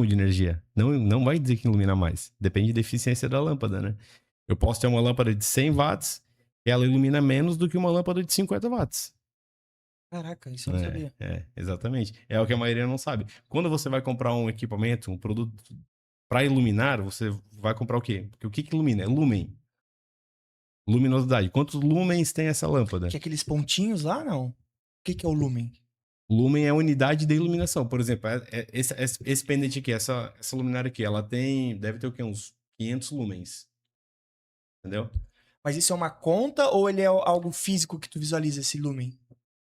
[SPEAKER 3] de energia. Não vai dizer que ilumina mais. Depende da eficiência da lâmpada, né? Eu posso ter uma lâmpada de 100 watts, ela ilumina menos do que uma lâmpada de 50 watts.
[SPEAKER 1] Caraca, isso eu não sabia.
[SPEAKER 3] Exatamente. É o que a maioria não sabe. Quando você vai comprar um equipamento, um produto para iluminar, você vai comprar o quê? Porque o que ilumina? É lumen. Luminosidade. Quantos lumens tem essa lâmpada?
[SPEAKER 1] Que aqueles pontinhos lá, não? O que é o lumen?
[SPEAKER 3] Lumen é a unidade de iluminação. Por exemplo, esse pendente aqui, essa luminária aqui, ela deve ter o quê? Uns 500 lumens. Entendeu?
[SPEAKER 1] Mas isso é uma conta ou ele é algo físico que tu visualiza esse lumen?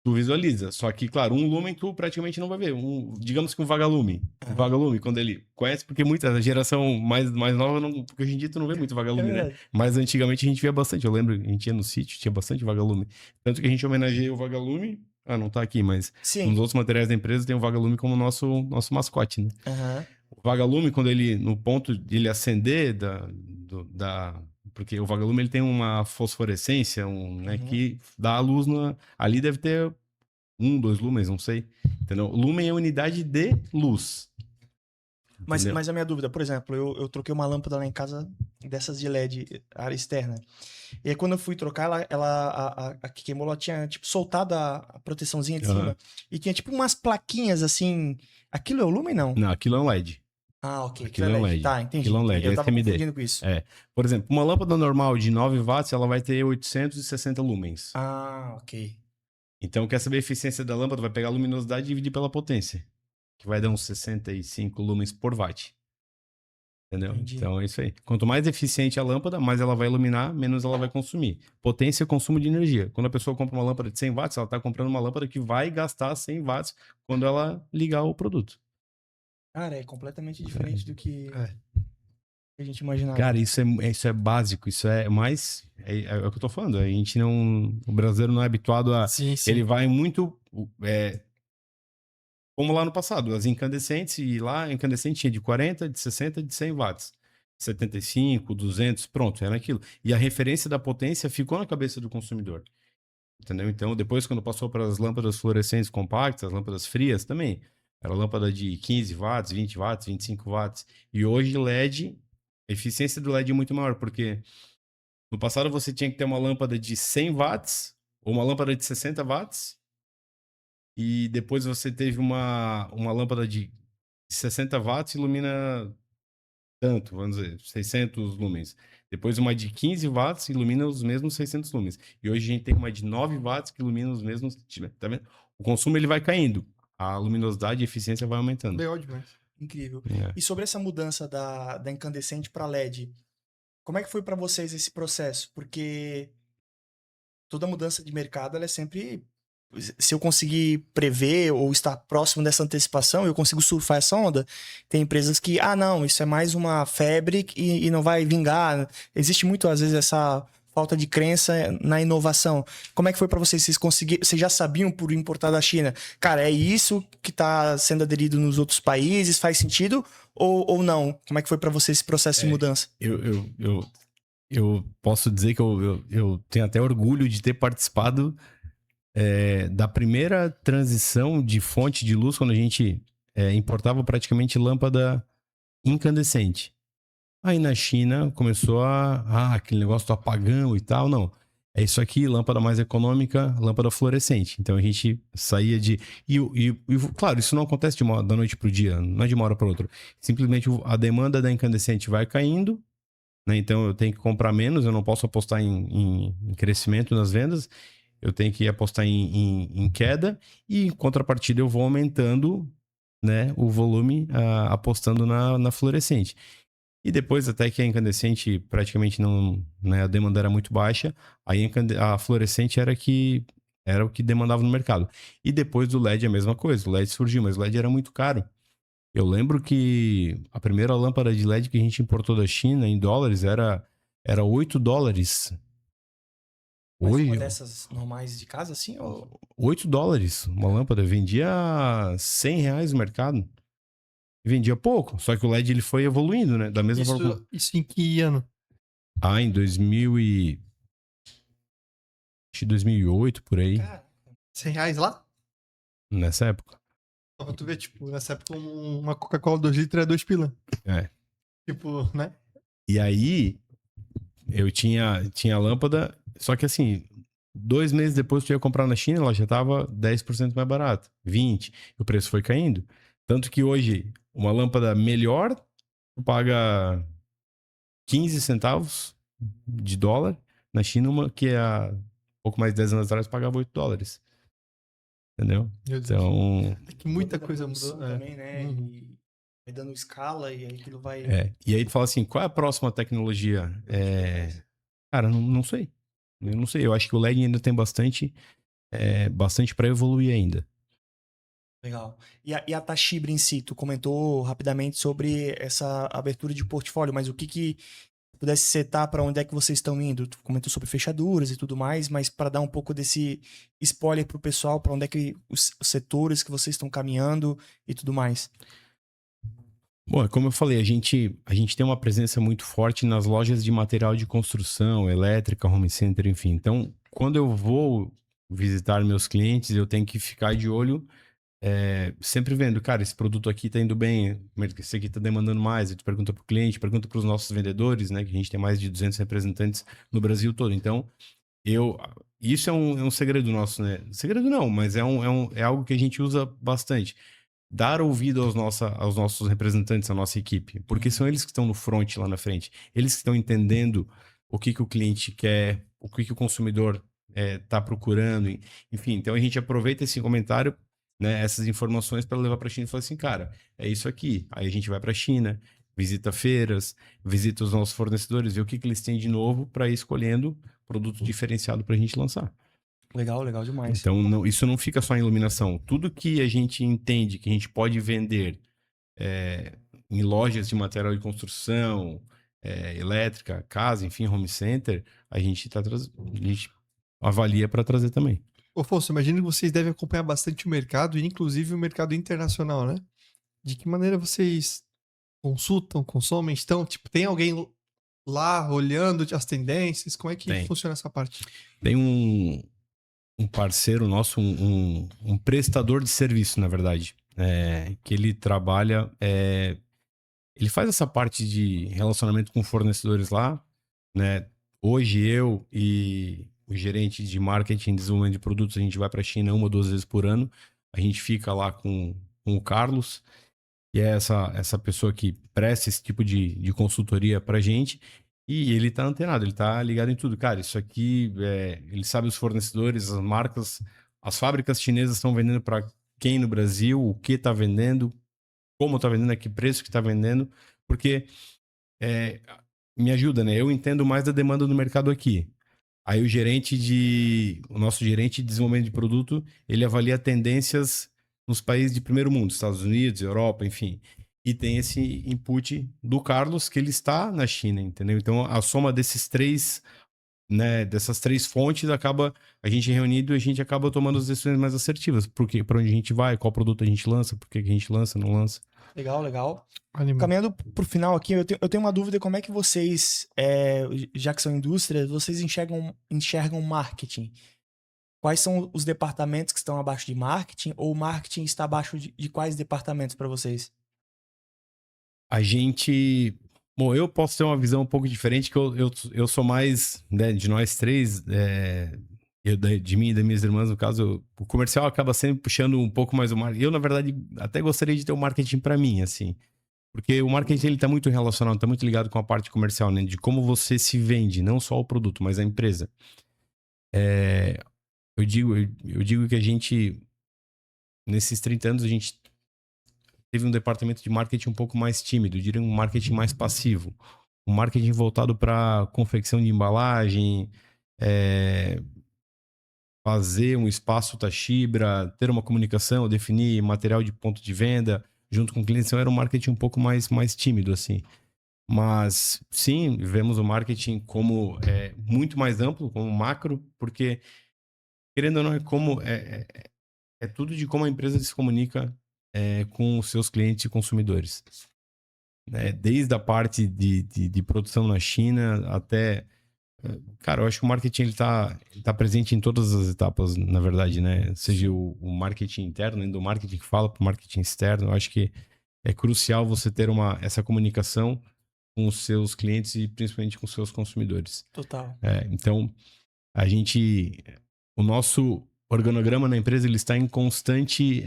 [SPEAKER 3] Tu visualiza. Só que, claro, um lumen tu praticamente não vai ver. Digamos que um vagalume. Um vagalume, quando ele conhece, porque a geração mais nova, porque hoje em dia tu não vê muito vagalume, né? Mas antigamente a gente via bastante. Eu lembro, a gente ia no sítio, tinha bastante vagalume. Tanto que a gente homenageia o vagalume. Não tá aqui, mas nos outros materiais da empresa tem o vagalume como nosso mascote, né? O vagalume, quando ele, no ponto de ele acender porque o vagalume ele tem uma fosforescência, né, que dá a luz ali deve ter 2 lumens, não sei. Entendeu? Lumen é unidade de luz.
[SPEAKER 1] Mas a minha dúvida, por exemplo, eu troquei uma lâmpada lá em casa dessas de LED, área externa. E aí quando eu fui trocar, a que queimou, ela tinha tipo soltado a proteçãozinha de cima. E tinha tipo umas plaquinhas assim. Aquilo é o lumen, não?
[SPEAKER 3] Não, aquilo é um LED.
[SPEAKER 1] Ok.
[SPEAKER 3] Aquilo é um LED.
[SPEAKER 1] Tá, entendi.
[SPEAKER 3] Aquilo é um LED,
[SPEAKER 1] eu tava
[SPEAKER 3] SMD.
[SPEAKER 1] confundindo com isso.
[SPEAKER 3] Por exemplo, uma lâmpada normal de 9 watts, ela vai ter 860 lumens.
[SPEAKER 1] Ok.
[SPEAKER 3] Então, quer saber a eficiência da lâmpada? Vai pegar a luminosidade e dividir pela potência, que vai dar uns 65 lumens por watt. Entendeu?
[SPEAKER 1] Entendi.
[SPEAKER 3] Então, é isso aí. Quanto mais eficiente a lâmpada, mais ela vai iluminar, menos ela vai consumir. Potência é consumo de energia. Quando a pessoa compra uma lâmpada de 100 watts, ela está comprando uma lâmpada que vai gastar 100 watts quando ela ligar o produto.
[SPEAKER 1] Cara, é completamente diferente do que a gente imaginava.
[SPEAKER 3] Cara, isso é básico, isso é mais... É o que eu tô falando, a gente não... O brasileiro não é habituado a...
[SPEAKER 2] Sim.
[SPEAKER 3] Ele vai muito... como lá no passado, as incandescentes, e lá incandescente tinha de 40, de 60, de 100 watts. 75, 200, pronto, era aquilo. E a referência da potência ficou na cabeça do consumidor. Entendeu? Então, depois, quando passou para as lâmpadas fluorescentes compactas, as lâmpadas frias também, era lâmpada de 15 watts, 20 watts, 25 watts. E hoje LED, a eficiência do LED é muito maior, porque no passado você tinha que ter uma lâmpada de 100 watts ou uma lâmpada de 60 watts, e depois você teve uma lâmpada de 60 watts, ilumina tanto, vamos dizer, 600 lumens. Depois uma de 15 watts ilumina os mesmos 600 lumens. E hoje a gente tem uma de 9 watts que ilumina os mesmos... Tá vendo? O consumo ele vai caindo. A luminosidade e a eficiência vai aumentando.
[SPEAKER 2] Legal demais.
[SPEAKER 1] Incrível. E sobre essa mudança da incandescente para LED, como é que foi para vocês esse processo? Porque toda mudança de mercado, ela é sempre... Se eu conseguir prever ou estar próximo dessa antecipação, eu consigo surfar essa onda. Tem empresas que, não, isso é mais uma febre e não vai vingar. Existe muito, às vezes, essa falta de crença na inovação. Como é que foi para vocês? Vocês já sabiam por importar da China? Cara, é isso que tá sendo aderido nos outros países? Faz sentido ou não? Como é que foi para vocês esse processo de mudança?
[SPEAKER 3] Eu posso dizer que eu tenho até orgulho de ter participado da primeira transição de fonte de luz, quando a gente importava praticamente lâmpada incandescente. Aí na China começou aquele negócio do apagão e tal. Não, é isso aqui, lâmpada mais econômica, lâmpada fluorescente. Então a gente saía de... claro, isso não acontece da noite pro dia, não é de uma hora para outra. Simplesmente a demanda da incandescente vai caindo, né? Então eu tenho que comprar menos, eu não posso apostar em crescimento nas vendas, eu tenho que apostar em queda, e em contrapartida eu vou aumentando, né, o volume, apostando na fluorescente. E depois, até que a incandescente praticamente não, né, a demanda era muito baixa, aí a fluorescente era o que demandava no mercado. E depois do LED a mesma coisa, o LED surgiu, mas o LED era muito caro. Eu lembro que a primeira lâmpada de LED que a gente importou da China em dólares era $8.
[SPEAKER 1] Mas uma dessas normais de casa, assim? Ou...
[SPEAKER 3] $8 uma lâmpada. Vendia R$100 no mercado. Vendia pouco, só que o LED ele foi evoluindo, né? Da mesma forma.
[SPEAKER 2] Isso em que ano?
[SPEAKER 3] Em 2008, por aí.
[SPEAKER 2] Cara, R$100 lá?
[SPEAKER 3] Nessa época.
[SPEAKER 2] Só pra tu ver, tipo, nessa época uma Coca-Cola 2 litros é 2 pila. Tipo, né?
[SPEAKER 3] E aí, eu tinha lâmpada, só que assim, 2 meses depois que eu ia comprar na China, ela já tava 10% mais barata, 20%. O preço foi caindo. Tanto que hoje, uma lâmpada melhor, tu paga 15 centavos de dólar. Na China, uma que há pouco mais de 10 anos atrás pagava $8. Entendeu? Então...
[SPEAKER 2] É que muita coisa mudou.
[SPEAKER 1] Também, né? E vai dando escala e aí aquilo vai...
[SPEAKER 3] E aí tu fala assim, qual é a próxima tecnologia? Cara, não sei. Eu não sei. Eu acho que o LED ainda tem bastante para evoluir ainda.
[SPEAKER 1] Legal. E a Tashibre em si, tu comentou rapidamente sobre essa abertura de portfólio, mas o que pudesse setar para onde é que vocês estão indo? Tu comentou sobre fechaduras e tudo mais, mas para dar um pouco desse spoiler pro pessoal, para onde é que os setores que vocês estão caminhando e tudo mais.
[SPEAKER 3] Bom, como eu falei, a gente tem uma presença muito forte nas lojas de material de construção, elétrica, home center, enfim. Então, quando eu vou visitar meus clientes, eu tenho que ficar de olho, sempre vendo, cara, esse produto aqui tá indo bem, esse aqui tá demandando mais. Aí tu pergunta pro cliente, pergunta pros nossos vendedores, né? Que a gente tem mais de 200 representantes no Brasil todo. Então, isso é um segredo nosso, né? Segredo não, mas é algo que a gente usa bastante. Dar ouvido aos nossos representantes, à nossa equipe, porque são eles que estão no front lá na frente, eles que estão entendendo o que o cliente quer, o que o consumidor está procurando, enfim. Então a gente aproveita esse comentário, né, essas informações para levar para a China e falar assim, cara, é isso aqui. Aí a gente vai para a China, visita feiras, visita os nossos fornecedores, vê o que eles têm de novo para ir escolhendo produto diferenciado para a gente lançar.
[SPEAKER 1] Legal, legal demais.
[SPEAKER 3] Então, isso não fica só em iluminação. Tudo que a gente entende que a gente pode vender em lojas de material de construção, elétrica, casa, enfim, home center, a gente avalia para trazer também.
[SPEAKER 2] Ô, Afonso, imagino que vocês devem acompanhar bastante o mercado, e inclusive o mercado internacional, né? De que maneira vocês consultam, consomem, tem alguém lá olhando as tendências? Como é que funciona essa parte?
[SPEAKER 3] Tem um parceiro nosso, um prestador de serviço, na verdade, que ele trabalha, ele faz essa parte de relacionamento com fornecedores lá, né? Hoje eu e o gerente de marketing e desenvolvimento de produtos, a gente vai para a China 1 ou 2 vezes por ano, a gente fica lá com o Carlos, que é essa pessoa que presta esse tipo de consultoria para a gente. E ele tá antenado, ele tá ligado em tudo. Cara, isso aqui, ele sabe os fornecedores, as marcas, as fábricas chinesas estão vendendo para quem no Brasil, o que tá vendendo, como tá vendendo, a que preço que tá vendendo, porque me ajuda, né? Eu entendo mais da demanda do mercado aqui. Aí o nosso gerente de desenvolvimento de produto, ele avalia tendências nos países de primeiro mundo, Estados Unidos, Europa, enfim. E tem esse input do Carlos, que ele está na China, entendeu? Então, a soma desses 3 né, dessas 3 fontes, acaba a gente reunido e a gente acaba tomando as decisões mais assertivas. Porque, para onde a gente vai, qual produto a gente lança, por que a gente lança, não lança.
[SPEAKER 1] Legal, legal.
[SPEAKER 2] Animal.
[SPEAKER 1] Caminhando pro final aqui, eu tenho uma dúvida, como é que vocês, já que são indústrias, vocês enxergam marketing? Quais são os departamentos que estão abaixo de marketing, ou o marketing está abaixo de quais departamentos para vocês?
[SPEAKER 3] A gente... Bom, eu posso ter uma visão um pouco diferente, que eu sou mais, né, de nós 3, de mim e das minhas irmãs, no caso, o comercial acaba sempre puxando um pouco mais o marketing. Eu, na verdade, até gostaria de ter o marketing para mim, assim. Porque o marketing, ele tá muito relacionado, tá muito ligado com a parte comercial, né? De como você se vende, não só o produto, mas a empresa. Eu digo que a gente, nesses 30 anos, a gente teve um departamento de marketing um pouco mais tímido, eu diria um marketing mais passivo. Um marketing voltado para confecção de embalagem, fazer um espaço Tachibra, ter uma comunicação, definir material de ponto de venda junto com o cliente. Então era um marketing um pouco mais tímido, assim. Mas sim, vemos o marketing como muito mais amplo, como macro, porque, querendo ou não, é tudo de como a empresa se comunica com os seus clientes e consumidores. Né? Desde a parte de produção na China até... Cara, eu acho que o marketing ele tá presente em todas as etapas, na verdade, né? Seja o marketing interno, do marketing que fala para o marketing externo. Eu acho que é crucial você ter essa comunicação com os seus clientes e principalmente com os seus consumidores.
[SPEAKER 1] Total.
[SPEAKER 3] Então, o nosso organograma na empresa ele está em constante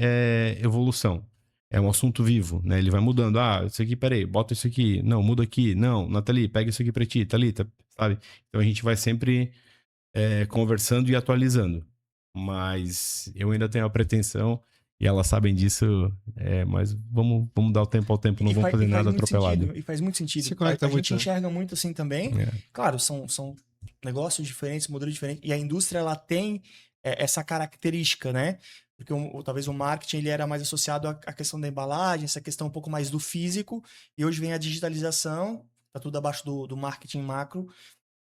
[SPEAKER 3] evolução. É um assunto vivo, né? Ele vai mudando. Ah, isso aqui, peraí, bota isso aqui. Não, muda aqui. Não, Nathalie, pega isso aqui pra ti. Thalita, sabe? Então a gente vai sempre conversando e atualizando. Mas eu ainda tenho a pretensão, e elas sabem disso, mas vamos dar o tempo ao tempo, não vamos fazer nada atropelado.
[SPEAKER 1] E faz muito sentido.
[SPEAKER 2] Se conecta
[SPEAKER 1] a
[SPEAKER 2] muito,
[SPEAKER 1] gente enxerga muito assim também. Claro, são negócios diferentes, modelos diferentes. E a indústria, ela tem essa característica, né? Porque talvez o marketing ele era mais associado à questão da embalagem, essa questão um pouco mais do físico. E hoje vem a digitalização, tá tudo abaixo do marketing macro,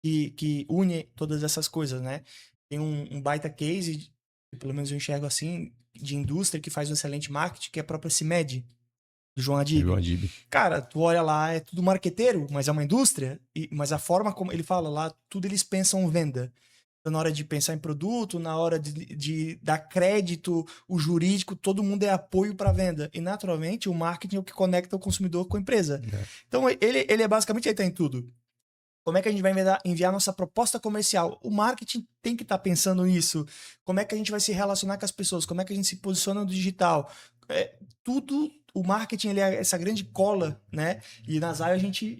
[SPEAKER 1] que une todas essas coisas, né? Tem um baita case, pelo menos eu enxergo assim, de indústria que faz um excelente marketing, que é a própria CIMED, do João Adib. Cara, tu olha lá, é tudo marqueteiro, mas é uma indústria, mas a forma como ele fala lá, tudo eles pensam venda. Então, na hora de pensar em produto, na hora de dar crédito, o jurídico, todo mundo é apoio para venda. E, naturalmente, o marketing é o que conecta o consumidor com a empresa. Então, ele é basicamente, ele tá em tudo. Como é que a gente vai enviar nossa proposta comercial? O marketing tem que estar pensando nisso. Como é que a gente vai se relacionar com as pessoas? Como é que a gente se posiciona no digital? Tudo, o marketing ele é essa grande cola, né? E na Zayo a gente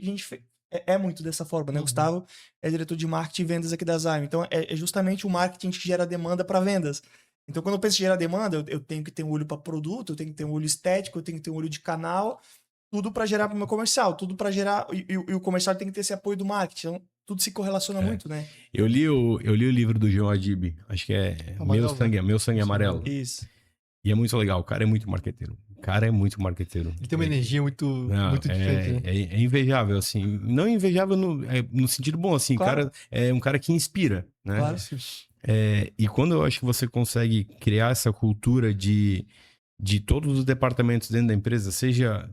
[SPEAKER 1] muito dessa forma, né? O Gustavo é diretor de marketing e vendas aqui da Zayo. Então, é justamente o marketing que gera demanda para vendas. Então, quando eu penso em gerar demanda, eu tenho que ter um olho para produto, eu tenho que ter um olho estético, eu tenho que ter um olho de canal, tudo para gerar para o meu comercial, tudo para gerar... E o comercial tem que ter esse apoio do marketing. Então, tudo se correlaciona muito, né?
[SPEAKER 3] Eu li o livro do João Adib, acho que é Meu Sangue Amarelo.
[SPEAKER 1] Isso.
[SPEAKER 3] E é muito legal, o cara é muito marqueteiro.
[SPEAKER 2] Ele tem uma energia muito diferente, né?
[SPEAKER 3] É invejável, assim. Não invejável no sentido bom, assim. Claro. O cara é um cara que inspira, né?
[SPEAKER 1] Claro.
[SPEAKER 3] E quando eu acho que você consegue criar essa cultura de todos os departamentos dentro da empresa, seja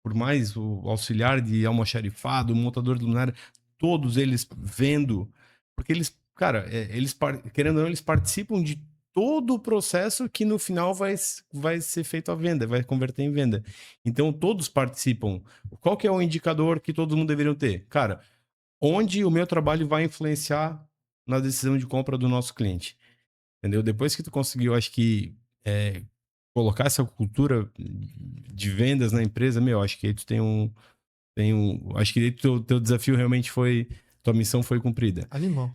[SPEAKER 3] por mais o auxiliar de almoxarifado, o montador de luminária, todos eles vendo, porque eles, cara, querendo ou não, eles participam de todo o processo que no final vai ser feito a venda, vai converter em venda. Então, todos participam. Qual que é o indicador que todo mundo deveria ter? Cara, onde o meu trabalho vai influenciar na decisão de compra do nosso cliente? Entendeu? Depois que tu conseguiu, acho que, colocar essa cultura de vendas na empresa, acho que aí tu tem um acho que aí teu desafio realmente tua missão foi cumprida.
[SPEAKER 2] Animal.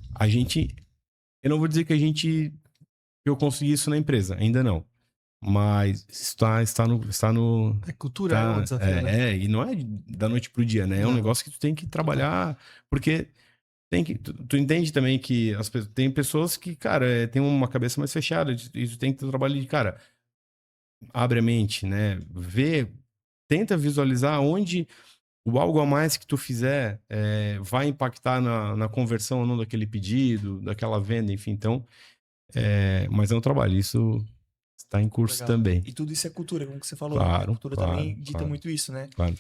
[SPEAKER 3] Eu não vou dizer que eu consegui isso na empresa, ainda não. Mas está no...
[SPEAKER 2] É cultural o desafio, né?
[SPEAKER 3] E não é da noite pro dia, né? É um negócio que tu tem que trabalhar, porque tu entende também que tem pessoas que, cara, tem uma cabeça mais fechada, e tu tem que ter trabalho de, cara, abre a mente, né? Tenta visualizar onde o algo a mais que tu fizer vai impactar na conversão ou não daquele pedido, daquela venda, enfim. Então, mas é um trabalho, isso está em curso
[SPEAKER 1] Legal.
[SPEAKER 3] também.
[SPEAKER 1] E tudo isso é cultura, como você falou.
[SPEAKER 3] Claro,
[SPEAKER 1] A cultura
[SPEAKER 3] claro,
[SPEAKER 1] também dita
[SPEAKER 3] claro.
[SPEAKER 1] muito isso, né?
[SPEAKER 3] Claro.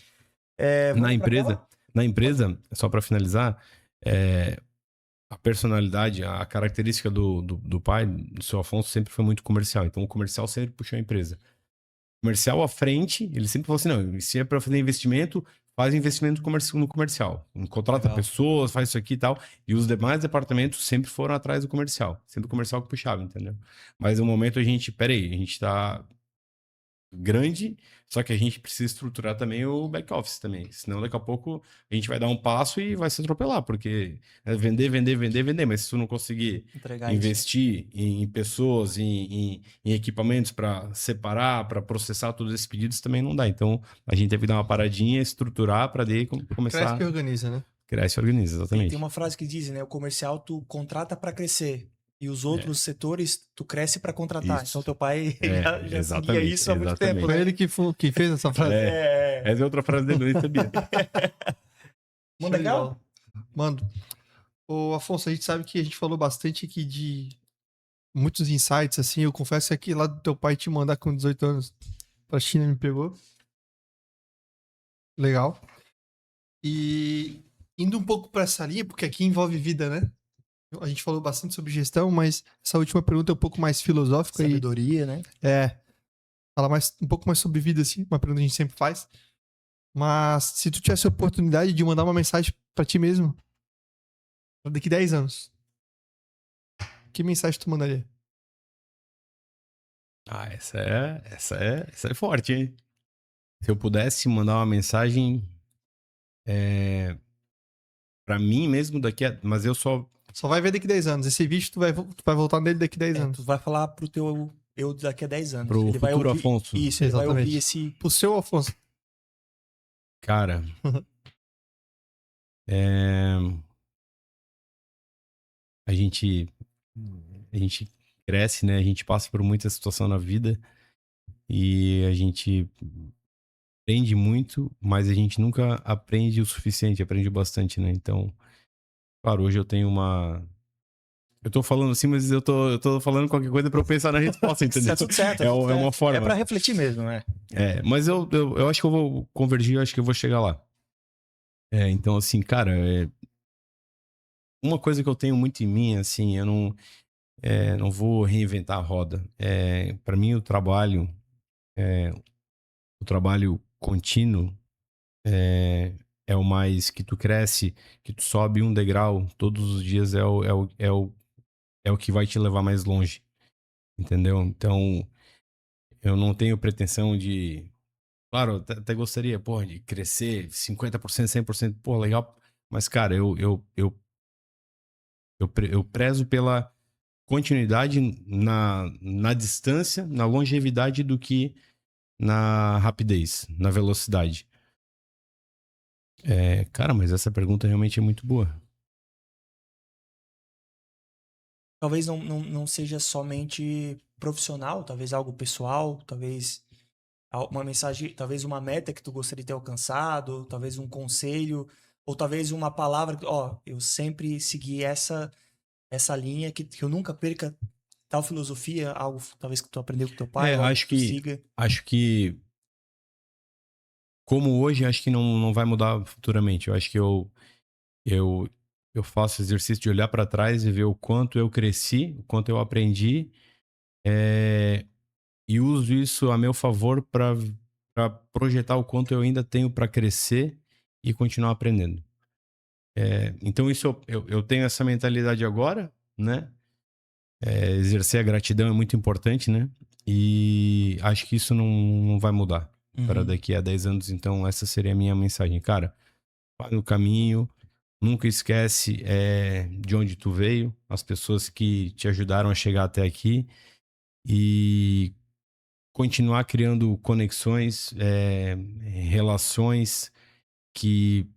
[SPEAKER 1] Vamos pra cá?
[SPEAKER 3] Na empresa, só para finalizar, a personalidade, a característica do pai, do seu Afonso, sempre foi muito comercial. Então, o comercial sempre puxou a empresa. Comercial à frente, ele sempre falou assim, não, se é para fazer investimento, faz investimento no comercial. Contrata
[SPEAKER 1] Legal.
[SPEAKER 3] pessoas, faz isso aqui e tal. E os demais departamentos sempre foram atrás do comercial. Sempre o comercial que puxava, entendeu? Mas no momento a gente, peraí, a gente tá grande, só que a gente precisa estruturar também o back-office também. Senão daqui a pouco a gente vai dar um passo e vai se atropelar, porque é vender, mas se tu não conseguir
[SPEAKER 1] Entregar isso.
[SPEAKER 3] investir em pessoas, em equipamentos para separar, para processar todos esses pedidos, também não dá. Então a gente teve que dar uma paradinha, estruturar para daí começar.
[SPEAKER 2] Cresce que organiza, né?
[SPEAKER 3] Cresce e organiza, exatamente.
[SPEAKER 1] Tem uma frase que diz, né? O comercial tu contrata para crescer. E os outros setores, tu cresce para contratar.
[SPEAKER 3] Isso.
[SPEAKER 1] Então, teu pai já seguia
[SPEAKER 3] exatamente,
[SPEAKER 1] isso há muito
[SPEAKER 3] exatamente.
[SPEAKER 1] tempo,
[SPEAKER 2] Foi
[SPEAKER 1] né?
[SPEAKER 2] ele que fez essa frase.
[SPEAKER 3] Essa é outra frase dele, eu nem sabia.
[SPEAKER 1] Manda legal?
[SPEAKER 2] Mando. Ô, Afonso, a gente sabe que a gente falou bastante aqui de muitos insights, assim. Eu confesso que aqui lá do teu pai te mandar com 18 anos pra China me pegou. Legal. E indo um pouco pra essa linha, porque aqui envolve vida, né? A gente falou bastante sobre gestão, mas essa última pergunta é um pouco mais filosófica.
[SPEAKER 1] Sabedoria, né?
[SPEAKER 2] Fala um pouco mais sobre vida, assim, uma pergunta que a gente sempre faz. Mas se tu tivesse a oportunidade de mandar uma mensagem pra ti mesmo, daqui 10 anos, que mensagem tu mandaria?
[SPEAKER 3] Ah, essa é forte, hein? Se eu pudesse mandar uma mensagem pra mim mesmo mas eu só...
[SPEAKER 2] Só vai ver daqui 10 anos. Esse vídeo tu vai voltar nele daqui 10 anos.
[SPEAKER 1] Tu vai falar pro teu eu daqui a 10 anos.
[SPEAKER 3] Pro
[SPEAKER 1] Ele vai
[SPEAKER 3] futuro
[SPEAKER 1] ouvir,
[SPEAKER 3] Afonso.
[SPEAKER 1] Isso, ele vai
[SPEAKER 2] Exatamente.
[SPEAKER 1] ouvir esse...
[SPEAKER 2] Pro seu Afonso.
[SPEAKER 3] Cara... A gente cresce, né? A gente passa por muita situação na vida e a gente aprende muito, mas a gente nunca aprende o suficiente, aprende bastante, né? Então, claro, hoje eu tenho uma... Eu tô falando assim, mas eu tô falando qualquer coisa pra eu pensar na resposta, entendeu?
[SPEAKER 1] Tá tudo certo.
[SPEAKER 3] É uma forma.
[SPEAKER 1] É pra refletir mesmo, né?
[SPEAKER 3] Mas eu acho que eu vou convergir, eu acho que eu vou chegar lá. Então, assim, cara, uma coisa que eu tenho muito em mim, assim, eu não vou reinventar a roda. Para mim, o trabalho contínuo é o mais que tu cresce, que tu sobe um degrau todos os dias, é o que vai te levar mais longe, entendeu? Então, eu não tenho pretensão de... Claro, até gostaria, porra, de crescer 50%, 100%, porra, legal. Mas, cara, eu prezo pela continuidade na distância, na longevidade do que na rapidez, na velocidade. Cara, mas essa pergunta realmente é muito boa.
[SPEAKER 1] Talvez não seja somente profissional, talvez algo pessoal, talvez uma mensagem, talvez uma meta que tu gostaria de ter alcançado, talvez um conselho, ou talvez uma palavra, eu sempre segui essa linha, que eu nunca perca tal filosofia, algo talvez que tu aprendeu com teu pai,
[SPEAKER 3] acho que como hoje, acho que não vai mudar futuramente. Eu acho que eu faço exercício de olhar para trás e ver o quanto eu cresci, o quanto eu aprendi, e uso isso a meu favor para projetar o quanto eu ainda tenho para crescer e continuar aprendendo. Então isso eu tenho essa mentalidade agora, né? Exercer a gratidão é muito importante, né? E acho que isso não vai mudar para daqui a 10 anos. Então essa seria a minha mensagem. Cara, vai no caminho, nunca esquece de onde tu veio, as pessoas que te ajudaram a chegar até aqui e continuar criando conexões, relações que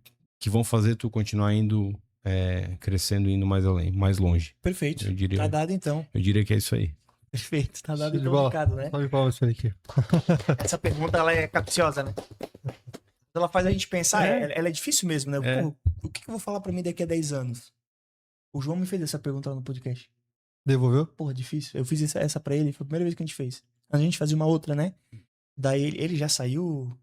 [SPEAKER 3] vão fazer tu continuar indo, crescendo, indo mais além, mais longe.
[SPEAKER 1] Perfeito.
[SPEAKER 3] Eu diria,
[SPEAKER 1] Tá dado então.
[SPEAKER 3] Eu diria que é isso aí.
[SPEAKER 1] Perfeito. Tá dado
[SPEAKER 2] Show de
[SPEAKER 1] então o
[SPEAKER 2] bola.
[SPEAKER 1] recado, né?
[SPEAKER 2] Salve palmas pra ele aqui.
[SPEAKER 1] Essa pergunta ela é capciosa, né? ela faz a gente pensar, ela é difícil mesmo, né?
[SPEAKER 3] É.
[SPEAKER 1] Pô, o que eu vou falar pra mim daqui a 10 anos? O João me fez essa pergunta lá no podcast.
[SPEAKER 2] Devolveu?
[SPEAKER 1] Porra, difícil. Eu fiz essa pra ele, foi a primeira vez que a gente fez. A gente fazia uma outra, né? Daí ele já saiu.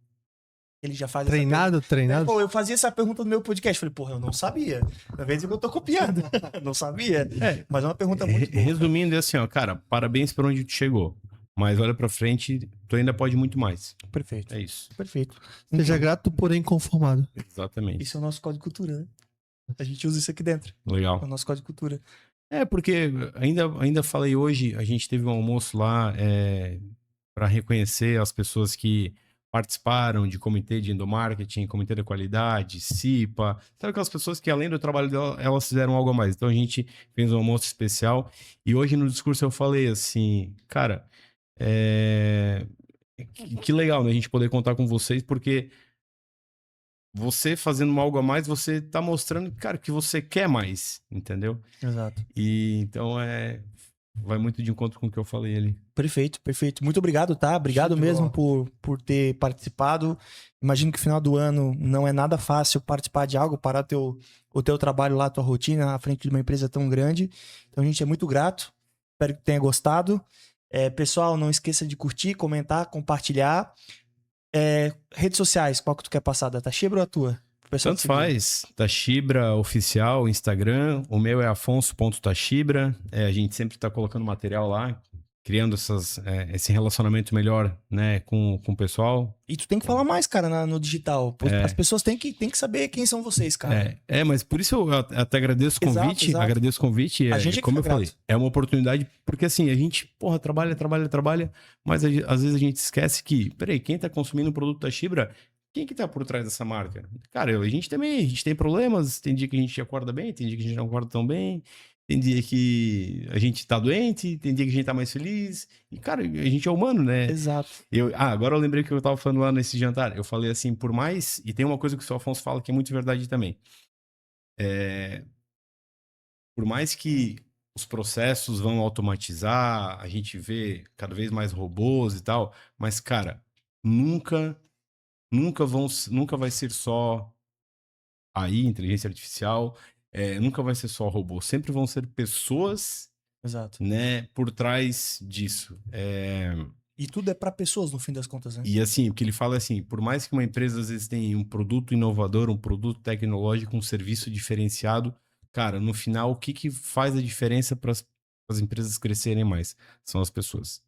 [SPEAKER 1] Ele já faz
[SPEAKER 2] Treinado?
[SPEAKER 1] essa pergunta. Pô,
[SPEAKER 2] Treinado?
[SPEAKER 1] eu fazia essa pergunta no meu podcast. Falei, porra, eu não sabia. Na vez que eu tô copiando. Não sabia. Mas é uma pergunta muito boa.
[SPEAKER 3] Resumindo, é assim, ó, cara, parabéns por onde tu chegou. Mas olha pra frente, tu ainda pode muito mais.
[SPEAKER 1] Perfeito.
[SPEAKER 3] É isso.
[SPEAKER 1] Perfeito.
[SPEAKER 2] Seja grato, porém conformado.
[SPEAKER 3] Exatamente.
[SPEAKER 1] Isso é o nosso código de cultura, né? A gente usa isso aqui dentro.
[SPEAKER 3] Legal.
[SPEAKER 1] É o nosso código de cultura.
[SPEAKER 3] Porque ainda falei hoje, a gente teve um almoço lá para reconhecer as pessoas que participaram de comitê de endomarketing, comitê da qualidade, CIPA, sabe aquelas pessoas que além do trabalho dela, elas fizeram algo a mais. Então a gente fez um almoço especial e hoje no discurso eu falei assim, cara, que legal, né, a gente poder contar com vocês, porque você fazendo algo a mais, você tá mostrando, cara, que você quer mais, entendeu?
[SPEAKER 1] Exato.
[SPEAKER 3] E então vai muito de encontro com o que eu falei ali.
[SPEAKER 1] Perfeito, perfeito. Muito obrigado, tá? Obrigado mesmo por ter participado. Imagino que no final do ano não é nada fácil participar de algo, parar o teu trabalho lá, a tua rotina, à frente de uma empresa tão grande. Então a gente é muito grato. Espero que tenha gostado. Pessoal, não esqueça de curtir, comentar, compartilhar. Redes sociais, qual que tu quer passar? Da Tashibra ou a tua?
[SPEAKER 3] Tanto faz. Tashibra Oficial, Instagram. O meu é afonso.tashibra. A gente sempre tá colocando material lá, criando esse relacionamento melhor, né, com o pessoal.
[SPEAKER 1] E tu tem que falar mais, cara, no digital. As pessoas têm que saber quem são vocês, cara.
[SPEAKER 3] Mas por isso eu até agradeço o convite.
[SPEAKER 1] Exato.
[SPEAKER 3] Agradeço o convite.
[SPEAKER 1] A gente
[SPEAKER 3] como eu falei, é uma oportunidade, porque assim, a gente, trabalha, mas às vezes a gente esquece que, peraí, quem tá consumindo o produto da Tashibra, quem que tá por trás dessa marca? Cara, a gente tem problemas, tem dia que a gente acorda bem, tem dia que a gente não acorda tão bem, tem dia que a gente tá doente, tem dia que a gente tá mais feliz. E, cara, a gente é humano, né?
[SPEAKER 1] Exato.
[SPEAKER 3] Agora eu lembrei que eu tava falando lá nesse jantar. Eu falei assim, por mais... E tem uma coisa que o seu Afonso fala que é muito verdade também. Por mais que os processos vão automatizar, a gente vê cada vez mais robôs e tal, mas, cara, nunca vai ser só AI, inteligência artificial, nunca vai ser só robô. Sempre vão ser pessoas,
[SPEAKER 1] exato,
[SPEAKER 3] né, por trás disso.
[SPEAKER 1] E tudo é para pessoas, no fim das contas, né?
[SPEAKER 3] E assim, o que ele fala é assim, por mais que uma empresa às vezes tenha um produto inovador, um produto tecnológico, um serviço diferenciado, cara, no final, o que faz a diferença para as empresas crescerem mais? São as pessoas.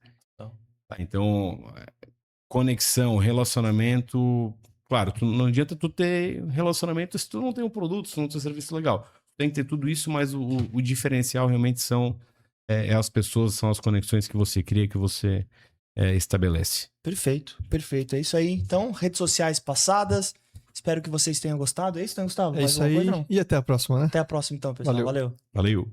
[SPEAKER 3] Então, conexão, relacionamento... Claro, não adianta tu ter relacionamento se tu não tem um produto, se tu não tem um serviço legal. Tem que ter tudo isso, mas o diferencial realmente são as pessoas, são as conexões que você cria, que você estabelece.
[SPEAKER 1] Perfeito, perfeito. É isso aí. Então, redes sociais passadas. Espero que vocês tenham gostado. É isso, né, Gustavo?
[SPEAKER 2] É isso aí. E até a próxima, né?
[SPEAKER 1] Até a próxima, então, pessoal. Valeu.
[SPEAKER 3] Valeu.